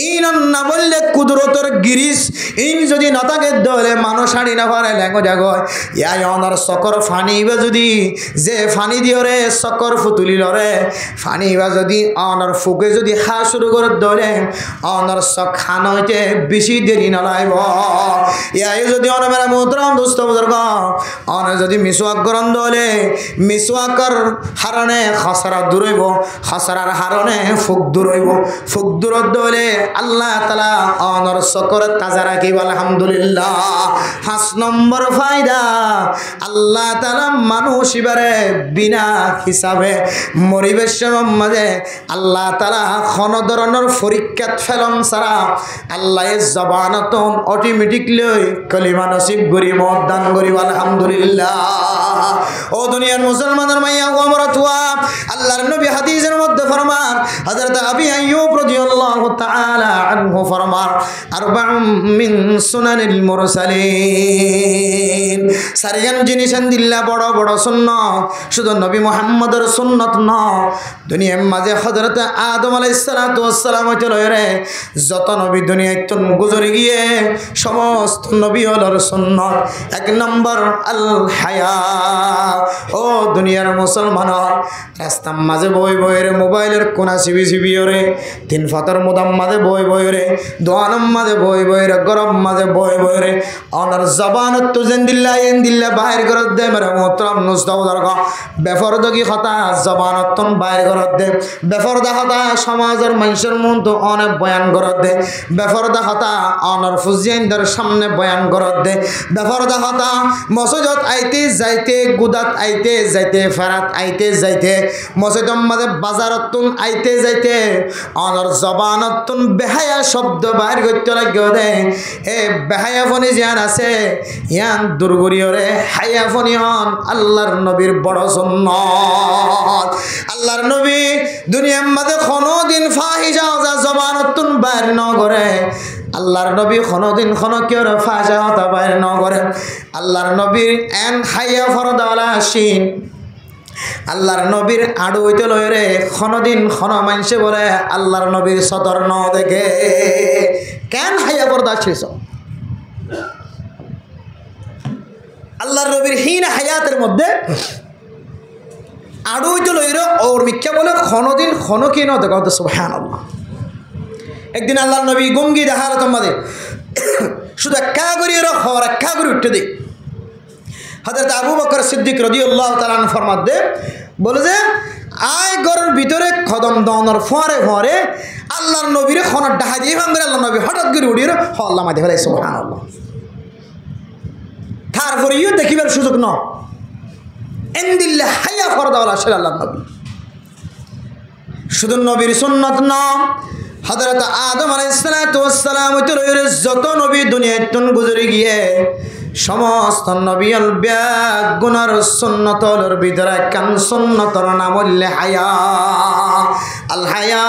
ইন না বললে কুদরতর গিরিশ ইন যদি নতাকে ধরে মানুষ আড়ি না পারে লেঙ্গো জাগয় ইয়াই অনার সকর ফানি বা যদি যে ফানি দিয়ে রে সকর ফুতুলি লরে ফানি বা যদি অনার ফুকে যদি হা শুরু করে ধরে অনার সক খান হইতে বেশি দেরি নলাইব ইয়াই যদি অনবেলা মুদ্রাম দুস্থ বুজুর্গ অন যদি মিসওয়াক গরম ধরে মিসওয়াকর হারণে খসরা দূরইব খসরার হারণে ফুক দূরইব ফুক দূর ধরে আল্লাহ তাআলা অনর সকর তাজা রাখিব আলহামদুলিল্লাহ পাঁচ নম্বর ফায়দা আল্লাহ তাআলা মানুষ ইবারে বিনা হিসাবে মরিবেশের মাঝে আল্লাহ তাআলা কোন ধরনের পরীক্ষাত ফেলন ছাড়া আল্লাহ জবানতন অটোমেটিকলি কলিমা নসিব করিব দান করিব আলহামদুলিল্লাহ ও দুনিয়ার মুসলমানের মাইয়া ও আমরাতুয়া আল্লাহর নবী হাদিসের মধ্যে ফরমান হযরত আবি আইয়ুব রাদিয়াল্লাহু তাআলা আনহু ফরমান আরবাউম মিন সুনানিল মুরসালিন সারিয়ান জিনিস দিল্লা বড় বড় সুন্নাত শুধু নবী মুহাম্মদের সুন্নাত না দুনিয়ার মাঝে হযরত আদম আলাইহিস সালাতু ওয়াস সালাম চলরে যত নবী দুনিয়ায় তুন গুজরে গিয়ে সমস্ত নবী হলর সুন্নাত এক নম্বর আল হায়া ও দুনিয়ার মুসলমান রাস্তার মাঝে বই বইরে মোবাইলের কোনা সিবি সিবিরে তিন ফাতর মুদাম মাঝে বই বইরে দোয়ানম মাঝে বই বইরে গরম মাঝে বই বইরে অনার জবানত তো জিন্দিল্লাহ ইন্দিল্লাহ বাইর করে দে মেরে মোহতরম নুস্তাও দরগা বেফরদগি কথা জবানত তন বাইর করে দে বেফরদা কথা সমাজের মানুষের মন তো অনেক বয়ান করে দে বেফরদা কথা অনার ফুজিয়ানদের সামনে বয়ান করে দে বেফরদা কথা মসজিদ আইতে যাইতে গুদাত আইতে যাইতে ফেরাত আইতে যাইতে মসজিদর মাঝে বাজারতুন আইতে যাইতে অনর জবানতুন বেহায়া শব্দ বাইর করতে লাগে দে এ বেহায়া ফনি জিয়ান আছে ইয়ান দুর্গরিয়রে হায়া ফনিয়ন আল্লাহর নবীর বড় সুন্নাত আল্লাহর নবী দুনিয়ার মাঝে কোনোদিন ফাহিশা জবানতুন বাইর ন করে আল্লাহর নবী কোনোদিন কোনো কেউ ফাঁসা হতা বাইরে ন করে আল্লাহর নবীর এন হাইয়া ফরদাওয়ালা আসিন আল্লাহর নবীর আড়ু হইতে লয় রে কোনোদিন কোনো মানুষে বলে আল্লাহর নবীর সতর ন দেখে কেন হাইয়া পর্দা শেষ আল্লাহর নবীর হীন হায়াতের মধ্যে আড়ু হইতে লয় রে ওর মিথ্যা বলে কোনোদিন কোনো কি ন দেখা হতো সুবহানাল্লাহ। একদিন আল্লাহর নবী গঙ্গি দেখার তোমাদের শুধু একা করি খবর একা করে উঠতে দিই হযরত আবু বকর সিদ্দিক রাদিয়াল্লাহু তাআলা আনহু ফরমাত দে বলে যে আয় ঘরের ভিতরে কদম দনর ফরে ফরে আল্লাহর নবীর খনর ডাহা দিয়ে ভাঙরে আল্লাহর নবী হঠাৎ করে উড়িয়ে আল্লাহ মাঝে ফেলাই সুবহানাল্লাহ। তারপরে ইউ দেখিবার সুযোগ ন ইনদিল্লা হায়া ফরদাওয়ালা আল্লাহর নবী শুধু নবীর সুন্নাত ন হযরত আদম আলাইহিস সালাতু ওয়াস সালাম যত নবী দুনিয়াতন গুজরে গিয়ে সমস্ত নবী আল ব্যাগ গুনার সুন্নতর ভিতরে কান সুন্নতর নাম হল হায়া আল হায়া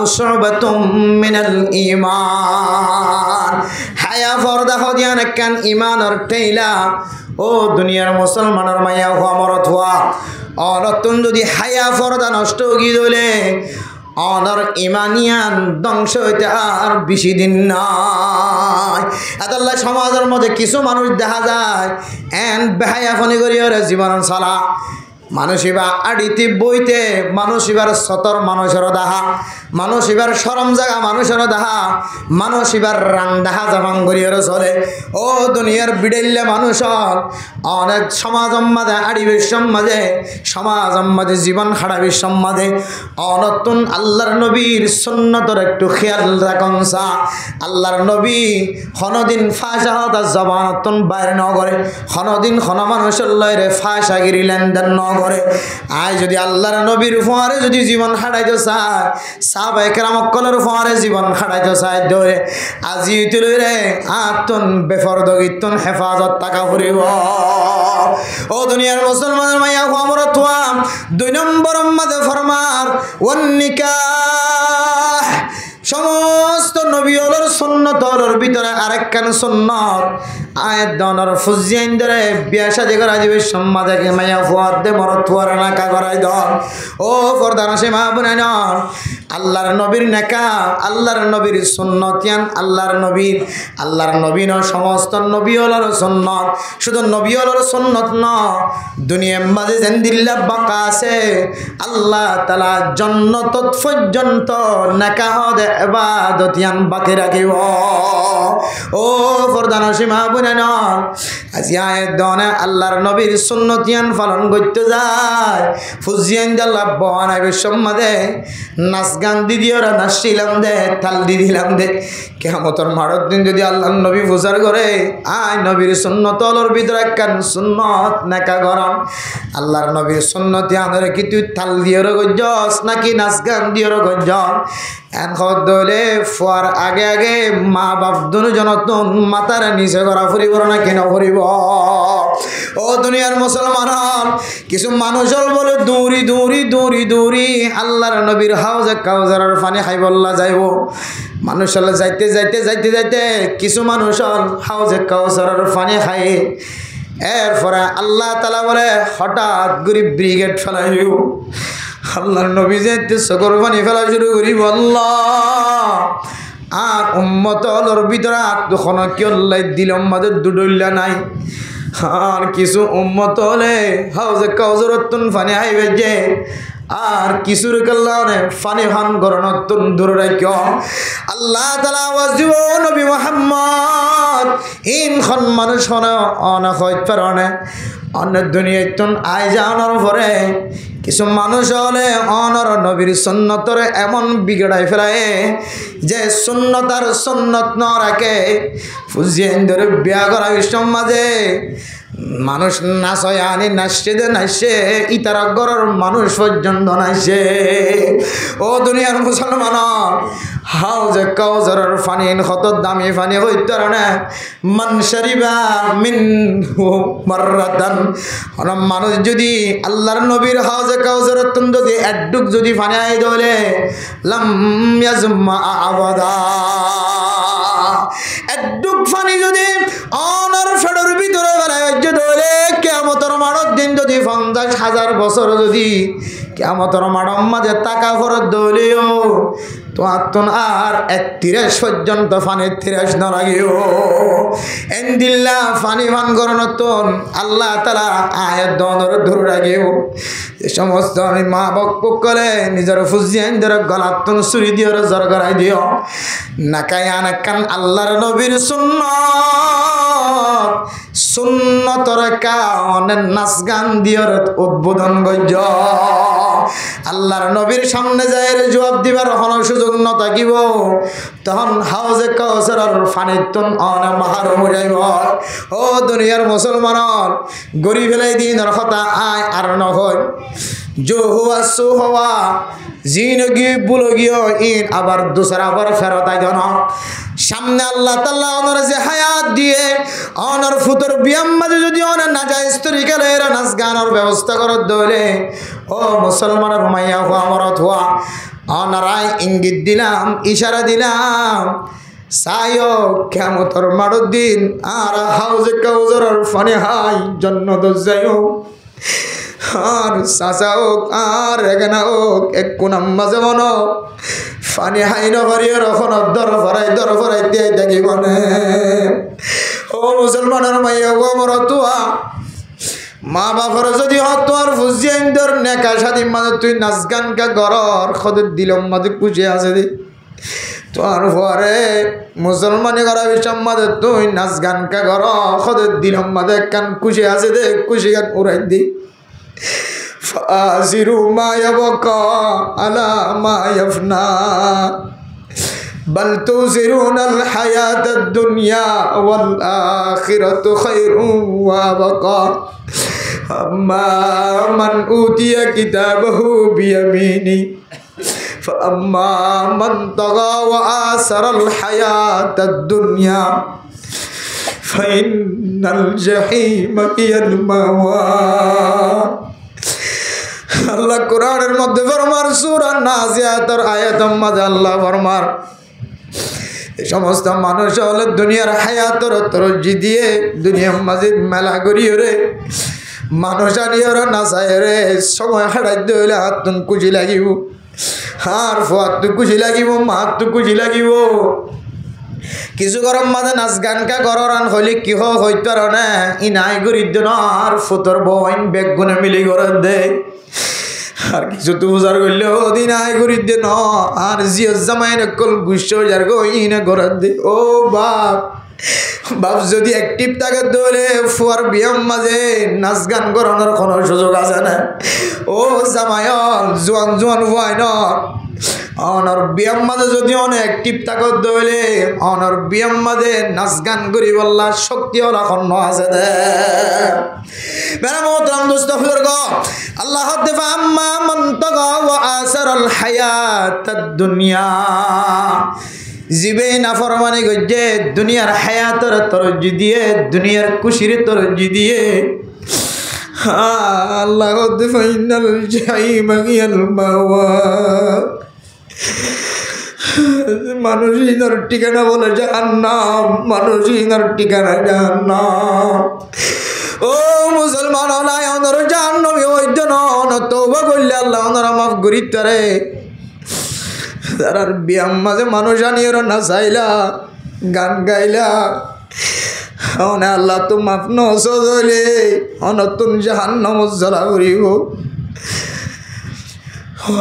উসবাতুম মিনাল ঈমান হায়া ফরদা হদিয়ান কান ঈমানের টেইলা ও দুনিয়ার মুসলমানের মায়া হওয়া মরত হওয়া অনতুন যদি হায়া ফরদা নষ্ট গিয়ে দলে অনর ইমানিয়ান ধ্বংস হইতে আর বেশি দিন নাই। এতাল্লাহ সমাজের মধ্যে কিছু মানুষ দেখা যায় এন বেহায়াফনি করিয়া জীবন চালা মানুষ এবার আড়িতে বইতে মানুষ এবার সতর মানুষের দাহা মানুষ এবার সরম জায়গা মানুষের দাহা মানুষ এবার রান দেখা জামান করিয়া চলে ও দুনিয়ার বিড়েললে মানুষ অনেক সমাজ মাঝে আড়িবের মাঝে সমাজ মাঝে জীবন খাড়াবির মাঝে অনতুন আল্লাহর নবীর সুন্নতর একটু খেয়াল রাখুন সা আল্লাহর নবী কোনদিন ফাঁসা তার জবানতন বাইরে ন করে কোনদিন কোন মানুষের লয়রে ফাঁসাগিরি লেনদেন ন করে আয় যদি আল্লাহর নবীর ফোয়ারে যদি জীবন খাটাইতে চায় সাহাবায়ে কেরামকলের ফোয়ারে জীবন খাটাইতে চায় ধরে আজি তুলে রে আতন বেফরদগিতন হেফাজত টাকা ফুরিব ও দুনিয়ার মুসলমানের মাইয়া খবরত তোয়া 2 নম্বর মাঝে ফরমার ওয়ান নিকাহ সমস্ত নবীর সুন্নতর ভিতরে আরেকখান সুন্নত আয়াত দনর ফুজিয়ান ধরে বিয়া শাদী করা যাবে সমাজে মাইয়া ফুয়ার দে মরত ফুয়ার নাকা করাই দন ও ফরদান সে মা বোনেন আল্লাহর নবীর নেকা আল্লাহর নবীর সুন্নতিয়ান আল্লাহর নবীর সমস্ত নবীর সুন্নত শুধু নবীর সুন্নত ন দুনিয়ার মাঝে জিন্দিল্লাহ বাকা আছে আল্লাহ তাআলা জান্নাত পর্যন্ত নেকা দে ইবাদতিয়ান বাকি রাখিব ও ফরদান সে মা বোনেন আজি আয়াত দনে আল্লাহর নবীর সুন্নতিয়ান পালন করতে যায় ফুজিয়ান আল্লাহ বহানাবে সম্মাদে নাচ গান দিদিওরা নাচছিলাম দে তাল দিলাম দে কিয়ামতের মাঠের দিন যদি আল্লাহর নবী প্রচার করে আয় নবীর সুন্নতর ভিতরে কান সুন্নত নেকা গরম আল্লাহর নবীর সুন্নতিয়ানের কি তুই তাল দিওর গজ্জস নাকি নাচ গান দিওর গজ্জস এন খদলে ফুয়ার আগে আগে মা বাপ দুজন মাতার নিচে করা ফুরিব না কেন ফুরিব ও দুনিয়ার মুসলমান কিছু মানুষের বলে দৌড়ি দৌড়ি দৌড়ি দৌড়ি আল্লাহর নবীর হাউজে কাউজারের পানি খাইবল্লা যাইব মানুষের যাইতে যাইতে যাইতে যাইতে কিছু মানুষের হাউজে কাউজারের পানি খায় এরপরে আল্লাহ তাআলা বলে হঠাৎ গরিব ব্রিগেড ফেলাইব আল্লাহর নবী যাইতে সকর পানি ফেলা শুরু করিব আল্লাহ আর উম্মতর ভিতরে আত্মখন কিল্লাই দিলাম মাদের দুডল্লা নাই আর কিছু উম্মত হলে হাউজে কাউজরতুন পানি আইবে যে আর কিছুর কাল্লানে পানি ভান গরণতুন দূর রাখিও আল্লাহ তাআলা আওয়াজ দিব নবী মুহাম্মদ ইনখন মানুষ হন অনা হইত পারনে অন্য দুনিয়াতুন আই যাওয়ার পরে কিছু মানুষ হলে অনর নবীর সুন্নতরে এমন বিগড়াই ফেলায় যে সুন্নত আর সুন্নত ন রাখে ফুজিয়ান ধরে বিয়া করা বিশ্বের মাঝে মানুষ নাচয় আনি নাচছে দে নাচছে ইতারা গড়ের মানুষ পর্যন্ত নাচছে ও দুনিয়ার মুসলমান হাউজে কাউজারের পানি কত দামি পানি হইতে না মান শরিবা মিন মাররাতান মানুষ যদি আল্লাহর নবীর হাউজে কাউজারের তুন যদি একডুক যদি পানি আই দলে লাম ইয়াজমা আবাদা একটুক পানি যদি অনর ফেডের ভিতরে বেলায় ধরে কিয়ামতের মাঠের দিন যদি 50,000 বছর যদি কিয়ামতের মাঠের মাঝে টাকা ফরত দলিও তো আত্মন আর 31 পর্যন্ত পানির 30 না লাগিও এন্দিল্লা পানি পান করনতন আল্লাহ তাআলা আয়াত দনর ধরে রাখিও যে সমস্ত আমি মা বকবক করে নিজের ফুজিয়ান ধরে গলাতন ছুরি দিয়ে জর করাই দিও নাকায় আনাকান আল্লাহর নবীর সুন্নতর কারণে নাচ গান দিয়র উদ্বোধন গজ্জ আল্লাহর নবীর সামনে যায় জবাব দিবার কোনো সুযোগ ন থাকিব তখন হাউজে কাউসারের ফানিতন অনা মাহার হইব ও দুনিয়ার মুসলমান গরিব ফেলাই দিনের কথা আয় আর নহয় जो हुआ सो हुआ जिंदगी बुलगियो इन আবার दूसरा বার ফেরত আইতো না সামনে আল্লাহ তাআলা ওনার যে হায়াত দিয়ে ওনার ফুতর বিয়াম মাঝে যদি ওনার নাজায়েজ তরিকালে এরা নাচ গানের ব্যবস্থা করে দলে ও মুসলমানের মাইয়া হওয়া মরত হওয়া ওনারাই ইঙ্গিত দিলাম ইশারা দিলাম সায়ো কিয়ামতের মাঠের দিন আর হাউজে কাউসারের ফানি হাই জান্নাত যাইও আর সাসা হোক আর এখানে হোক এক কোনাম মাঝে মনো ফানি হাই নগরীয় রখন দর ফরাই দিয়ে দেখি মনে ও মুসলমানের মাইয়া ও মরতুয়া মা বাবার যদি হতো আর ফুজিয়াইন্দর নেকা সাদি মাঝে তুই নাচ গান কা গরর খদের দিলম মাঝে খুশি আছে দি তোর পরে মুসলমানি করা বিষম মাঝে তুই নাচ গান কা গর খদের দিলম মাঝে কান খুশি আছে দে খুশি গান উড়াই দি فآزروا ما يبقى على ما يفنى بل توزرون الحياة الدنيا والآخرة خير وأبقى أما من أوتي كتابه بيمينه فأما من طغى وآثر الحياة الدنيا فإن الجحيم هي المأوى আল্লাহ কোরআনের মধ্যে ফরমার সূরা নাজিয়াতের আয়াতের মধ্যে আল্লাহ ফরমার এই সমস্ত মানুষ হল দুনিয়ার হায়াতের তরজ্জি দিয়ে দুনিয়ার মাঝে মেলা করিও রে মানুষ আনিও নাচায় রে সময় হারাই দিলে হাতুন কুচি লাগিব আর ফুয়াতু কুচি লাগিব মাতু কুচি লাগিব কিছু গরম মাঝে নাচ গান কা গরান হইলে কি হইতো না ই নাই করি দিন আর ফুতর বইন বেগুনে মিলি করে দে আর কিছু তো উজার করলে ওদিন আয় করি দে ন আর জিও জামাই নকল গুস্স যার গো ইনে করে দে ও বাপ বাপ যদি অ্যাক্টিভ থাকে দলে ফুয়ার বিয়াম মাঝে নাচ গান করানোর কোনো সুযোগ আছে না ও জামায়ল জোয়ান ফুয়াই ন অনর বিয়াম মাঝে যদি অনেক অ্যাক্টিভ থাকো দলে অনর বিয়াম মাঝে নাচ গান করি বললা শক্তি হল এখন আছে দে মেরা মোহতরম দোস্ত বুজুর্গ আল্লাহ দিফা আম্মা মান তাগা ওয়া আসারাল হায়াতাদ দুনিয়া জিবে নাফরমানি গজে দুনিয়ার হায়াতের তরজ্জি দিয়ে দুনিয়ার খুশির তরজ্জি দিয়ে আল্লাহ দিফা ইন্নাল জাহিমা হিয়াল মাওয়া মানুষের ঠিকানা বলে জাহান্নাম মানুষের ঠিকানা জাহান্নাম ও মুসলমান নাই ওনার জাহান্নামী হইতো না তওবা করলে আল্লাহ ওনারা মাফ করিত রে তার বিয়াম মাঝে মানুষ আনিয়ে না চাইলা গান গাইলা ওনে আল্লাহ তো মাফ নসলে অনতুন জাহান্নাম জ্বালা করিব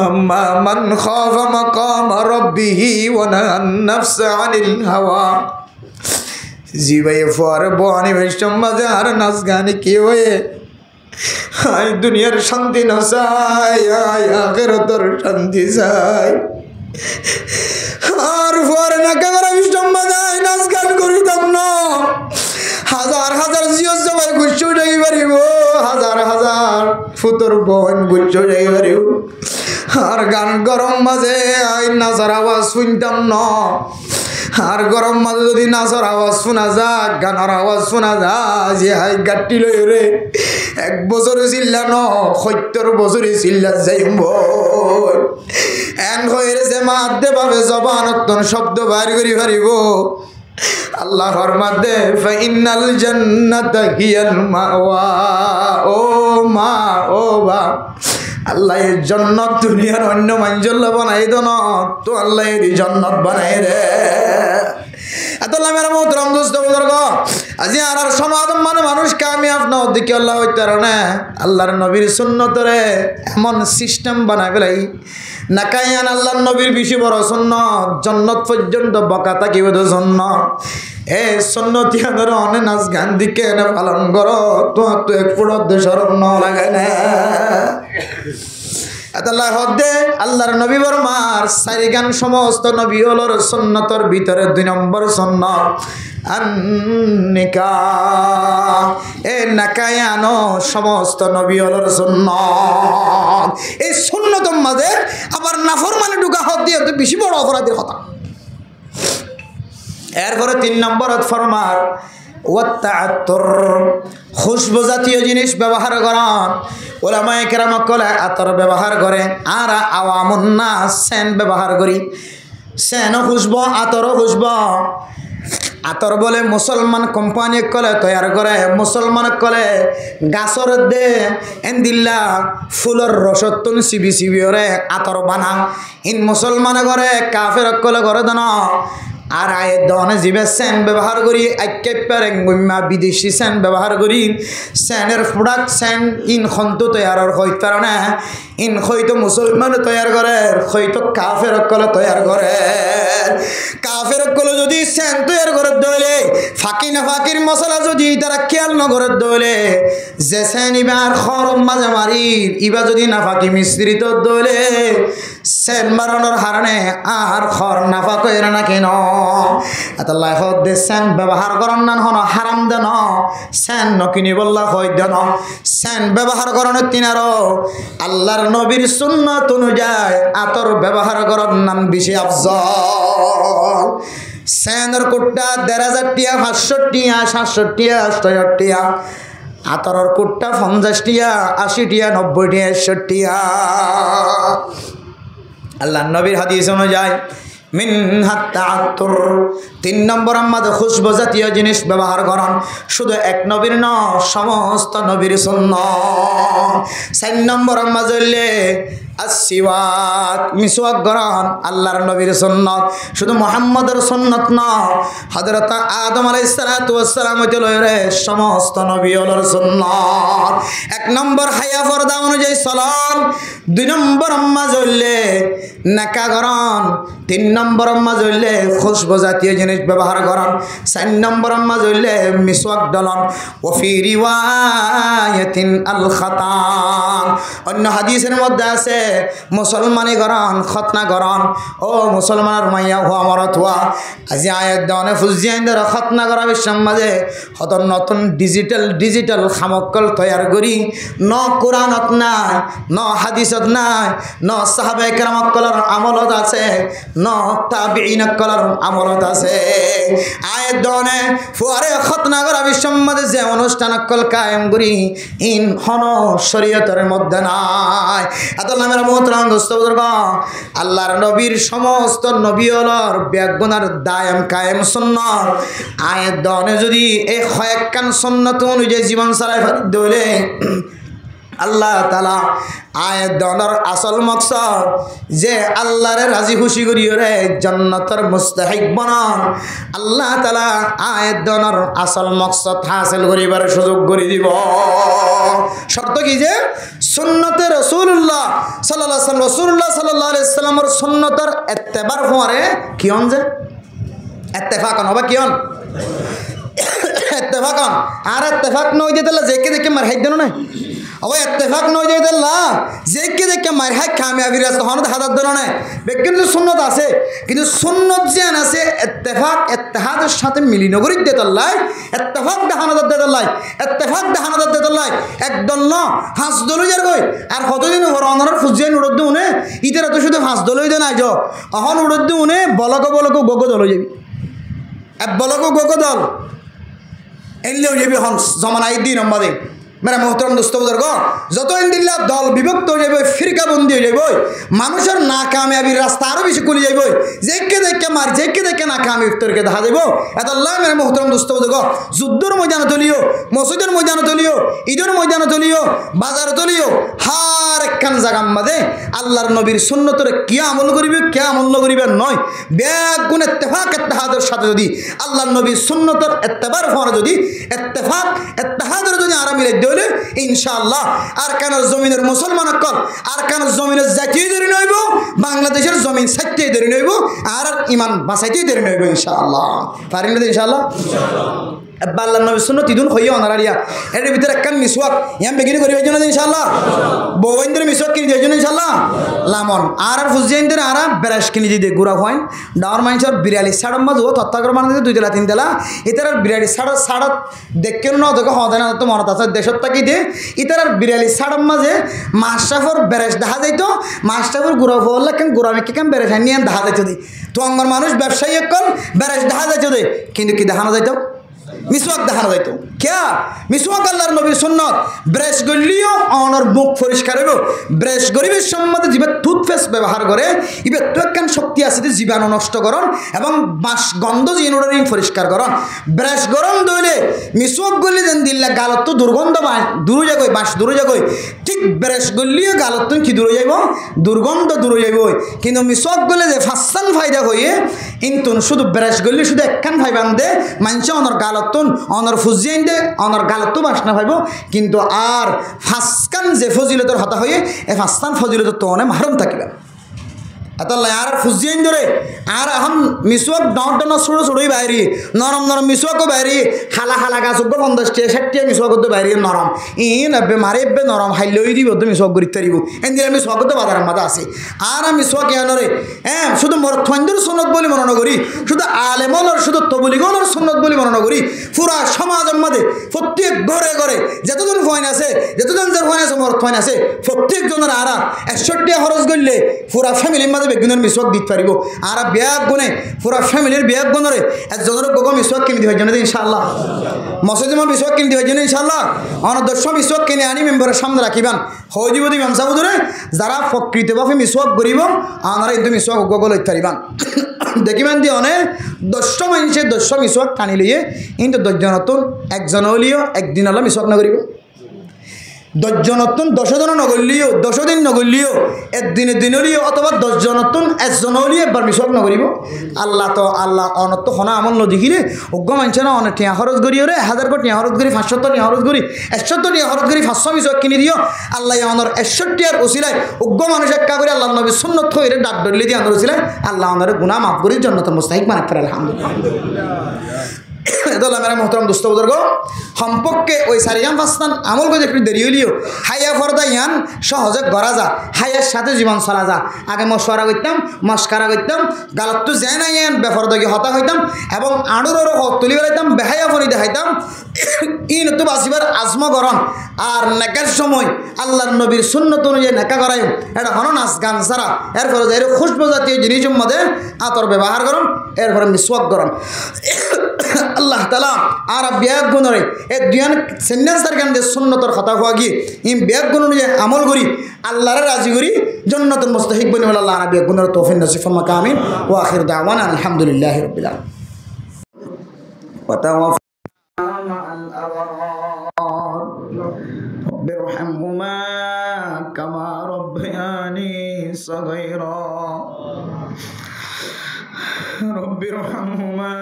أما من خاف مقام ربه ونهى النفس عن الهوى জিবাই ফর বনি বৈষ্ণব মাঝে আর নাচ গানে কি হয়ে আই দুনিয়ার শান্তি না চাই আই আখিরাতের শান্তি চাই আর ফর না কেমন বৈষ্ণব মাঝে নাচ গান করিতাম না হাজার হাজার জিও সবাই গুচ্ছ যাই পারিব হাজার হাজার ফুতর বোন গুচ্ছ যাই পারিব আর গান গরম মাঝে আই নাচার আওয়াজ শুনতাম না আর গরম মাঝে যদি নাচার আওয়াজ শোনা যাক গানের আওয়াজ শোনা যা যে হাই গাটি লই রে 1 বছরে চিল্লা ন 70 বছরে চিল্লা যাইব এন হয়ে যে মাধ্যে ভাবে জবানত শব্দ বাইর করি পারিব আল্লাহ ফরমাতে ফাইনাল জান্নাতা হিয়াল মাওয়া। ও মা ও বাপ, আল্লাহ এই জান্নাত দুনিয়ার অন্য মানুষের বানাই দো না, তো আল্লাহ এই জান্নাত বানাই রে। এতলা মেরা মোহতরম দোস্ত বুজুর্গ, আজি আর সমাজ মানে মানুষ কামিয়াব না দিকে আল্লাহ হইতে না। আল্লাহর নবীর সুন্নতরে এমন সিস্টেম বানাই ফেলাই নাকাইয়ান আল্লাহর নবীর বেশি বড় সুন্নত, জান্নাত পর্যন্ত বকা থাকিবে তো সুন্নত। এ সুন্নতি আদর অনেক নাচ গান দিকে এনে পালন করো, তোমার তো এক ফুট শরম ন লাগে না। আল্লাহর নবী বর্মার সারি গান সমস্ত নবী হলোর সুন্নতর ভিতরে 2 নম্বর সুন্নত নিকাহ। এ নাকায়ানো সমস্ত নবী হলোর সুন্নত। এই সুন্নতর মাঝে আবার নাফরমানি ঢুকা হদ দিয়ে তো বেশি বড় অপরাধের কথা। এরপরে 3 নম্বর ফরমার ওয়াত্তাআত্তুর, খুশবু জাতীয় জিনিস ব্যবহার করেন। ওলামায়ে কেরাম কলে আতর ব্যবহার করে, আর আওয়ামুন নাস সেন্ট ব্যবহার করি। সেনও খুশবু আতরও খুশবু। আতর বলে মুসলমান কোম্পানি কলে তৈয়ার করে, মুসলমান কলে গাছর দে এন্দিল্লা ফুলের রসত্তুন সিবি সিবি ওরে আতর বানা। ইন মুসলমান করে কাফের কলে করে দেন। আর আয়ের দনে জিবে সেন ব্যবহার করি, একেবারে বিদেশি সেন ব্যবহার করি। সেনের প্রোডাক্ট সেন ইন খন্তু তৈয়ার হইতে না, ইন হয়তো মুসলমান তৈয়ার করে, হয়তো কাফের কলে তৈয়ার করে। কাফের কলে যদি সেন তৈয়ার করে দইলে ফাঁকি না ফাঁকির মশলা যদি তারা খেয়াল নগরের দইলে যে সেন ইবার খরম মাঝে মারি ইবা যদি না ফাঁকি মিশ্রিত দইলে সেন মারানোর হারণে আর খর না ফাঁক না কেন। এত লাইফত দে সেন ব্যবহার করার না হন হারাম দেন, সেন নকিনি বললা হয় দেন। সেন ব্যবহার করানোর তিনারও আল্লাহর নবীর সুন্নাত অনুযায়ী আতর ব্যবহার করার নাম বেশি আফজল। সেনের কুট্টা 1,500 টিয়া, 500 টিয়া, 700 টিয়া, 800 টিয়া। আতরের কুট্টা 50 টিয়া, 80 টিয়া, 90 টিয়া, 100 টিয়া। আল্লাহ নবীর হাদিস অনুযায়ী মিন হাত্তাআত্তুর 3 নম্বর আমাদের খুশবু জাতীয় জিনিস ব্যবহার করেন। শুধু এক নবীর ন, সমস্ত নবীর সুন্নাত। 4 নম্বর মাঝে আসিওয়াক মিসওয়াক করেন, আল্লাহর নবীর সুন্নাত। শুধু মুহাম্মদের সুন্নাত না, হযরত আদম আলাইহিস সালাতু ওয়াস সালাম হইতে লইরে সমস্ত নবী হলোর সুন্নাত। 1 নম্বর হায়া পর্দা অনুযায়ী সালাম। 2 নম্বর মাঝে নাকা করেন। 3 নম্বর মাঝে খুশবু জাতীয় জিনিস ব্যবহার করেন। 4 নম্বর মাঝে মিসওয়াক ডলন। ওফি রিওয়ায়াতিন আল খাতাম, অন্য হাদিসের মধ্যে আছে মুসলমানি গরন খতনা গরন। ও মুসলমানের মাইয়া হওয়া মরত হওয়া আজি আয়াত দেওয়ানে ফুজিয়াইন্দার খতনা করা বিশ্বের মাঝে হত নতুন ডিজিটাল খামক্কল তৈয়ার করি। ন কোরআনত নাই, ন হাদিসত নাই, ন সাহাবায়ে কেরামকলের আমলত আছে, ন তাবিঈনকলের আমলত আছে। আয়াত দেওয়ানে ফুয়ারে খতনা করা বিশ্বের মাঝে যে অনুষ্ঠানকল কায়েম করি ইন হন শরীয়তের মধ্যে নাই। এত নামের মোহতরম দোস্ত বুজুর্গ, আল্লাহর নবীর সমস্ত নবী হলোর ব্যাগুনার দায়াম কায়েম সুন্নাত। আয়াত দনে যদি এই কয়েকখান সুন্নাত অনুযায়ী জীবন চালাই দইলে আল্লাহ তাআলা আয়াত দনের আসল মকসদ যে আল্লাহরে রাজি খুশি করিও রে জান্নাতের মুস্তাহিক বানান। আল্লাহ তাআলা আয়াত দনের আসল মকসদ হাসিল করিবার সুযোগ করে দিব। শর্ত কি যে সুন্নতে রাসূলুল্লাহ সাল্লাল্লাহু আলাইহি ওয়াসাল্লাম, রাসূলুল্লাহ সাল্লাল্লাহু আলাইহি ওয়াসাল্লামের সুন্নতের ইত্তেবার হওয়ারে কিয়ন যে ইত্তেফাকন হবে কিয়ন ইত্তেফাকন। আর ইত্তেফাক নই দিতে যেকে দেখে মার হাইদ দেন না অবশ্য ইত্তেফাক নই দিতে যেকে দেখে মার হাই কামিয়াবি রাস্তা হন হাজার দেন না। কিন্তু সুন্নত আছে, কিন্তু সুন্নত যে আছে ইত্তেফাক ইত্তেহাদের সাথে মিলিন করি দিতে লাই। ইত্তেফাক দেখানোদের দিতে লাই, ইত্তেফাক দেখানোদের দিতে লাই একদল ন হাঁস দলই যার গই। আর কতদিন রঙের ফুজিয়ে উড়দ উনে ইতারা তো শুধু হাঁস দলই দেন আজ অহন উড়দ উনে বলক গোগ দল যাবি। এক বলক গোগ দল এনলেও যাবি হন জমানাই 2 নম্বরে মেরা মোহতরম দোস্ত বুজুর্গ, যত ইনদিল্লাহ দল বিভক্ত হয়ে যাবে, ফিরকাবন্দি হয়ে যাবে, মানুষের না কামিয়াবির রাস্তা আরো বেশি খুলে যাবে, যেকে দেখে মার যেকে দেখে না কামি উত্তরকে দেখা যাব। এত আল্লাহ মেরা মোহতরম দোস্ত বুজুর্গ, যুদ্ধর ময়দানে তলিও, মসজিদের ময়দানে তলিও, ঈদের ময়দানে তলিও, বাজার তলিও, হার একখান জাগার মাঝে আল্লাহর নবীর সুন্নতরে কে আমল করিবে কে আমল করিবে নয়, ব্যাগ গুণ ইত্তেফাক ইত্তেহাদের সাথে যদি আল্লাহর নবীর সুন্নতর ইত্তেবার ফোনে যদি ইত্তেফাক ইত্তেহাদের যদি আরা মিলাই দিলে ইনশাআল্লাহ আর কেন জমিনের মুসলমান অকল আর কেন জমিনের জাতীয় ধরে নইব, বাংলাদেশের জমিন সাইতে ধরে নইব, আর ইমান বাঁচাইতেই ধরে নইব ইনশাআল্লাহ। পারেন না ইনশাআল্লাহ? আল্লাহ নবী সুন্নত ইদুন হইয়া অনারারিয়া এর ভিতরে একখান মিসওয়াক ইয়াম বেগিনি করি হইজ না ইনশাআল্লাহ। বউইনদের মিসওয়াক কিনি দিয়েছ না ইনশাআল্লাহ। লামন আর ফুজিয়াইনদের আর বেরাস কিনি দিতে গুড়া হইন ডাওয়ার মানুষের 42 সাড়ম মাঝ তত্ত্বাগ্র মানে 2 তেলা 3 তেলা ইতার 42 সাড়ত দেখেন না দেখো হদে না তো মনত আছে দেশত থাকি দে ইতার 42 সাড়ম মাঝে মাশরাফর বেরাস দেখা যাইতো, মাশরাফর গুড়া হল কেন গুড়া মেকে কেন বেরাস নিয়ে দেখা যাইতো দি তো অঙ্গর মানুষ ব্যবসায়ী কল বেরাস দেখা যাইতো দে, কিন্তু কি দেখানো যাইতো? মিসওয়াক দেখানো যাইতো। কে মিসওয়াক আল্লাহর নবীর সুন্নত। ব্রাশ করলিও অনর মুখ পরিষ্কার হইব। ব্রাশ গরিবের সম্বন্ধে জিবে টুথপেস্ট ব্যবহার করে ইবে একখান শক্তি আছে যে জীবাণু নষ্ট করন এবং বাস গন্ধ জিনুড়ি পরিষ্কার করন। ব্রাশ গরম দইলে মিসওয়াক গলি দেন দিল্লা গালত দুর্গন্ধ দূর যাগই বাস দূর যাগই, ঠিক ব্রাশ গলিও গালত কি দূর যাইব? দুর্গন্ধ দূর যাইব। কিন্তু মিসওয়াক গলে যে ফাসান ফায়দা হইয়ে কিন্তু শুধু ব্রাশ গলি শুধু একখান ফাইবান দে মানছে অনর গালত অনর ফুজিয়াইন দে অনর গালত বাসনা পাইব, কিন্তু আর ফাঁসকান যে ফজিলতর হতা হয়ে এই ফাঁসকান ফজিলতর তো অনেক মারম থাকিবে। আতাল্লাহ আর ফুজিয়াইন ধরে আর এখন মিসওয়াক ডট ডন ছোটো ছোটোই বাইরি নরম নরম মিসওয়াকও বাইরি খালা খালা গাছ 50 60 মিসওয়াক করতে বাইরি নরম এবে মারে এবে নরম হাইলই দিব তো মিসওয়াক করি তারিব এদিন মিসওয়াক করতে বাজার মাথা আছে। আর মিসওয়াক এনরে শুধু মরথন্দর সুন্নত বলে মনে করি, শুধু আলেমলর শুধু তবলিগলর সুন্নত বলে মনে করি, পুরা সমাজের মধ্যে প্রত্যেক ঘরে ঘরে যতজন ফয়েন আছে যতজন যার ফয়েন আছে মরথন আছে প্রত্যেকজনের আরা 61 খরচ করলে পুরা ফ্যামিলির বেগুনের মিসওয়াক দিতে পারিব। আর ব্যাগ গুনে পুরা ফ্যামিলির ব্যাগ গুণরে একজনের গোগো মিসওয়াক কিনে দিবার জন্য ইনশাআল্লাহ। মসজিদে মিসওয়াক কিনে দিবার জন্য ইনশাআল্লাহ। অনদর্শ মিসওয়াক কিনে আনি মেম্বারের সামনে রাখিবান হয়ে দিব দিবাম সাবুদরে যারা প্রকৃতভাবে মিসওয়াক করিব আনারা কিন্তু মিসওয়াক গোগো লইতে পারিবান। দেখিবেন দিয়ে অনেক 10 মানুষে 10 মিসওয়াক টানি লইয়ে কিন্তু 10 জন নতুন একজন হলিও একদিন হলো মিসওয়াক না করিব। 10 জন নতুন 10 জন নগরলিও 10 দিন নগরলিও একদিনের দিন হলিও অথবা 10 জন নতুন একজন হলিও একবার মিসওয়াক না করিব। আল্লাহ তো আল্লাহ অনত হনা আমল নদিখিলে অজ্ঞ মানুষ না অনেক টিয়া খরচ করি ওরে 1000 কোটি টিয়া খরচ করি 500 টিয়া খরচ করি 100 টিয়া খরচ করি 500 মিসওয়াক কিনে দিও। আল্লাহ অনর 61 টিয়ার ওসিলায় অজ্ঞ মানুষ একা করে আল্লাহ নবী সুন্নত হইরে ডাক ডলি দিয়ে আনর ওসিলায় আল্লাহ অনর গুনাহ মাফ করি জান্নাতুল মুস্তাহিক বানাই ফেলে আলহামদুলিল্লাহ। এদলা মেরা মোহতরম দোস্ত বুজুর্গ সম্পর্কে ওই সারিয়াম ফাস্তান আমল করে একটু দেরি হইলিও হাইয়া ফরদা ইয়ান সহজে গড়া যা হাইয়ার সাথে জীবন চলা যা। আগে মশওয়ারা করতাম মস্কারা করতাম গালত তো যায় না ইয়ান বেফরদাকে হতা হইতাম এবং আড়ুর তুলি বেড়াইতাম বেহাইয়া ফরি দেখাইতাম ইন তো বাঁচিবার আজমা গরম আর নেকার সময় আল্লাহর নবীর সুন্নত অনুযায়ী নেকা করাই এটা হন নাচ গান ছাড়া এরপরে যাই খুশবু জাতীয় জিনিসের মধ্যে আতর ব্যবহার করুন এরপরে মিসওয়াক করুন। আল্লাহ তালা আর ব্যাগ গুণরে এই দুয়ান সেন্যান্সার গান দিয়ে সুন্নতর কথা হওয়া গিয়ে এই ব্যাগ গুণ অনুযায়ী আমল করি আল্লাহরে রাজি করি জান্নাতুল মুস্তাহিক বনি বলে আল্লাহ ব্যাগ গুণের তৌফিক নসিব ফরমাক আমিন ওয়া আখির দাওয়ানা আলহামদুলিল্লাহি রাব্বিল আলামিন। বিরহামহুমা কামা রাব্বায়ানি সগীরা رب ارحمهما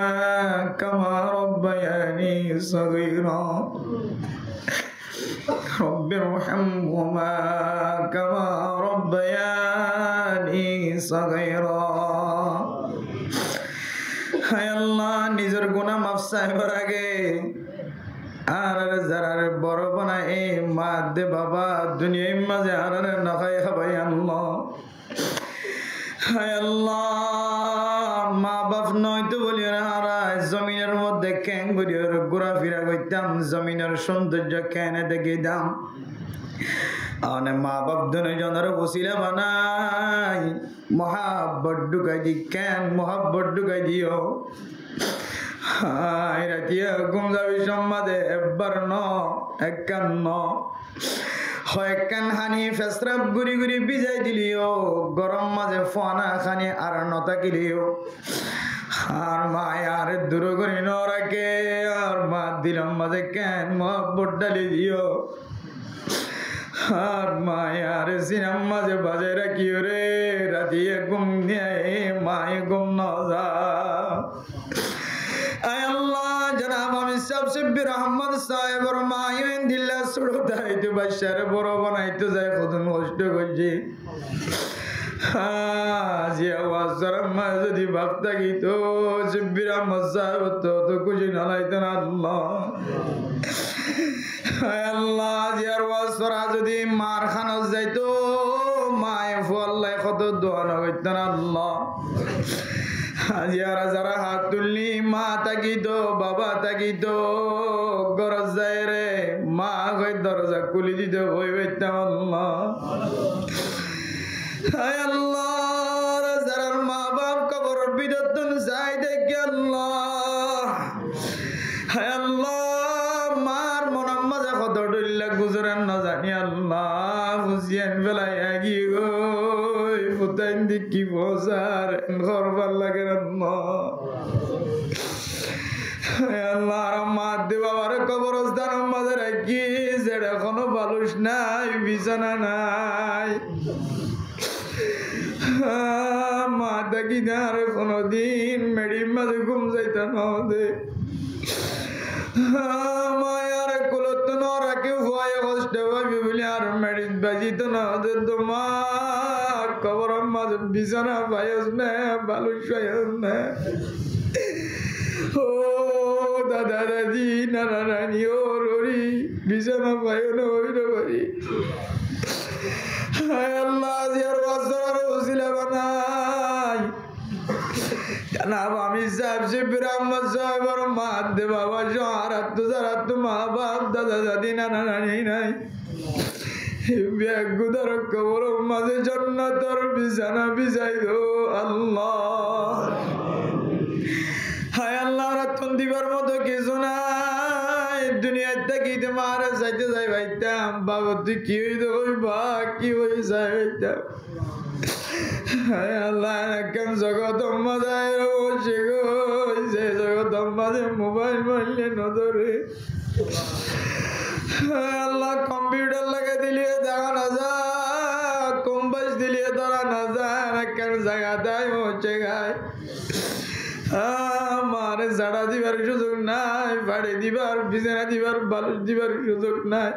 كما ربياني صغيرا رب ارحمهما كما ربياني صغيرا হায় আল্লাহ নিজের গুনাহ মাফ চাইবার আগে আর যারা বড় বানায় মা দে বাবা দুনিয়ার মাঝে আর না খাই খাবাই আল্লাহ। হায় আল্লাহ মা বাপ নয়তো বলি না জমিনের মধ্যে ক্যাং করিয়ে ঘোরাফেরা করতাম জমিনের সৌন্দর্য কেনে দেখে দাম আনে মা বাপ দুজনের বসিলা বানাই মহাব্বত ঢুকাই দি কেন মহাব্বত ঢুকাই দিও। হাই রাতিয়া ঘুম যাবি সম্মাদে একবার ন একখান ন একখান হানি ফেসরাব গুড়ি গুড়ি বিজাই দিলিও গরম মাঝে ফানা খানি আর নতা কিলিও আর মায় আর দূর করি নরাকে আর মা দিলাম মাঝে কেন মহব্বত ডালি দিও আর মায় আর সিনাম মাঝে বাজে রাখিও রে রাতিয়ে ঘুম দিয়ে মায় ঘুম ন যা আয় আল্লাহ জনাব আমি সব শিব্বির আহমদ সাহেবর মায়ুন দিল্লা সুড়ো দাইতো বাদশার বড় বানাইতো যায় কতন কষ্ট করছি আজি আওয়াজ মা যদি ভাবতা গিত শিব্বির আহমদ সাহেব তো খুশি নালাইতো না আল্লাহ আয় আল্লাহ আজি আর ওয়াজরা যদি মার খানা যাইতো মায়ে ফুয়াল্লাহ কত দোয়া না হইতো না আল্লাহ যারা যারা হাত তুললি মা তাকিত বাবা তাকিত গরজ যায় রে মা কই দরজা খুলি দিতে বই বাইতাম আল্লাহ হায় আল্লাহ যারা মা বাপ কবর বিদতন যাই দেখে আল্লাহ হায় আল্লাহ মার মনাম মাঝে কত ডইল্লা গুজরান না জানি আল্লাহ বুঝিয়ান বেলায় আগি গই ফুটাইন দেখি বসার করবার লাগে আল্লাহ আল্লাহ মা দে বাবার কবরস্থান মাঝে রাখি যেটা কোনো বালুস নাই বিছানা নাই মা দেখি না আর কোনোদিন মেডির মাঝে ঘুম যাইতা না দে মায়ার কুলত না রাখে ভয় কষ্ট ভাবি বলে আর মেডিত বাজিত না দে তোমা কবর মাঝে বিছানা পাইস না বালুস পাইস না ও দাদা দাদি নানা নানি ও ররি বিছানা পাইও না ওইটা পারি আল্লাহ জিয়ার ওয়াজর ওসিলা বানাই জানাব আমি সাহেব শিবির আহমদ সাহেবর মা দে বাবা জহারাত তো যারা তো মা বাপ দাদা দাদি নানা নানি নাই ব্যাগুদার কবর মাঝে জান্নাতের বিছানা বিছাই দো আল্লাহ হায় আল্লাহ রাতন দিবার মতো কিছু নাই দুনিয়ার থেকে তোমার চাইতে যাই ভাইতাম বাবা তুই কি হইতে হইবা কি হই যাই ভাইতাম হায় আল্লাহ কেন জগৎ মাঝে বসে গো যে জগৎ মাঝে মোবাইল মারলে নজরে আল্লাহ কম্পিউটার লাগাই দিলে দেখা না যায় কম্পাস দিলে ধরা না যায় কেন জায়গা দেয় হচ্ছে গায় মারে জাড়া দিবার সুযোগ নাই বাড়ি দিবার বিছানা দিবার বালুস দিবার সুযোগ নাই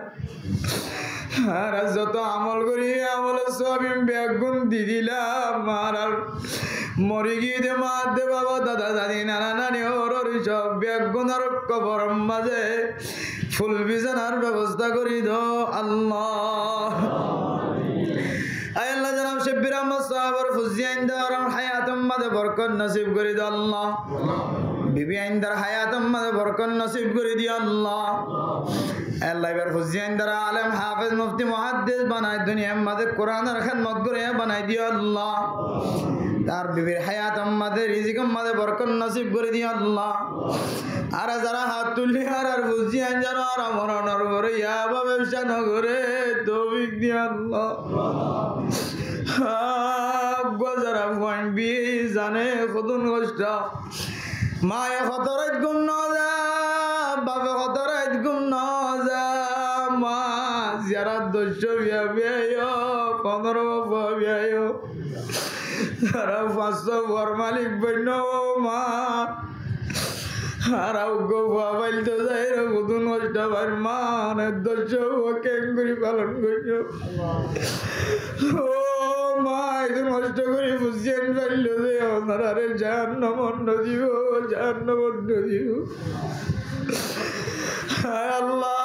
আর যত আমল করি আমল সব ব্যাগুন দি দিলাম আর মরি গিয়ে দে মা দে বাবা দাদা দাদি নানা নানি ওর সব ব্যাগুন আর কবর মাঝে ফুল বিছানার ব্যবস্থা করি দো আল্লাহ আল্লাহ জনাব শিব্বির আহমদ সাহেবর ফুজি আইন্দার হায়াত মাঝে বরকত নসিব করে দো আল্লাহ বিবি আইন্দার হায়াত মাঝে বরকত নসিব করে দিও আল্লাহ আল্লাহ এবার ফুজি আইন্দার আলেম হাফেজ মুফতি মুহাদ্দিস বানাই দুনিয়ার মাঝে কোরআনের খেদমত করে বানাই দিও আল্লাহ তার বিবির হায়াত মাঝে রিজিক মাঝে বরকত নসিব করে দিও আল্লাহ আর যারা হাত তুললি আর ফুজি আইন্দার আর মরণর করে ইয়াবা ব্যবসা নগরে তৌফিক দিও আল্লাহ যারা পয়েন্ট বি জানে কতন কষ্ট মায়ে খতরাত গুম ন যা বাপে খতরাত গুম ন যা মা যারা 200 বিয়া বিয়া 15 বিয়া যারা 500 বর মালিক বন্য মা আর গো বাবাইল তো যাই রে কতন কষ্ট বার মা 200 কেঙ্গুরি পালন করছো মা এত নষ্ট করে বুঝছেন পারল যে ওনারা জাহান্নাম অন্ন দিব জাহান্নাম অন্ন দিব আল্লাহ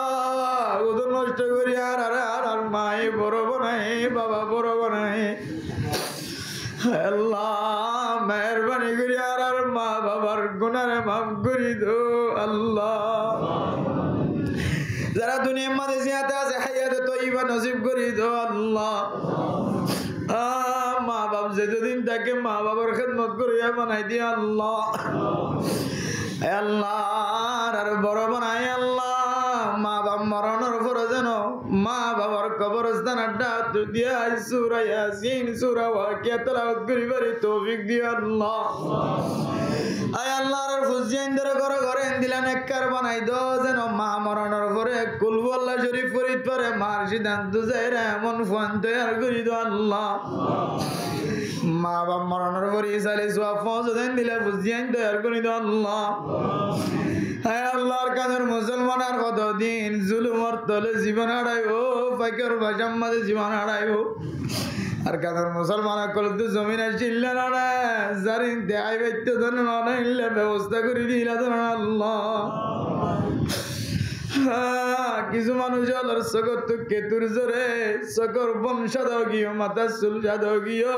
কত নষ্ট করি আর আর আর মায়ে বড় বানাই বাবা বড় বানাই আল্লাহ মেহরবানি করি আর আর মা বাবার গুনারে মাফ করি দো আল্লাহ যারা দুনিয়ার মাঝে জিয়াতে আছে হায়াতে তয়্যিবা নসিব করি দো আল্লাহ মা বাপ যেদিন তাকে মা বাবার খেদমত করিয়া বানাই দিয়া আল্লাহ আল্লাহ আর বড় বানাই আল্লাহ মা বাবা মরণের পরে যেন মা বাবার কবরস্থান আড্ডা তো দিয়া সূরা ইয়াসিন সূরা ওয়াকিয়া তেলাওয়াত করিবারে তৌফিক দিও আল্লাহ আয় আল্লাহর ফুজিয়ান ধরে ঘরে ঘরে দিলেন একবার বানাই দো যেন মা মরণের পরে কুল আল্লাহ শরীফ ফরিদ পরে মার সিদ্ধান্ত যায় এমন ফোন তৈরি করি দো আল্লাহ মা বাবা মরণের পরে ইসালে সোয়া ফৌজ দেন দিলে ফুজিয়ান তৈরি করি দো আল্লাহ আয় আল্লাহর কাদের মুসলমান আর কতদিন জুলুমর তলে জীবন হারাইব ফাঁকের ভাষার মাঝে জীবন হারাইব আর কাদের মুসলমান করতে জমিন আসিল না জারিন দেয় ব্যক্ত ধরেন অনাইলে ব্যবস্থা করে দিলা ধরেন আল্লাহ কিছু মানুষ আল্লাহর সকর তো কেতুর জোরে সকর বংশা দাও গিয়ে মাথা চুল যাদও গিয়ে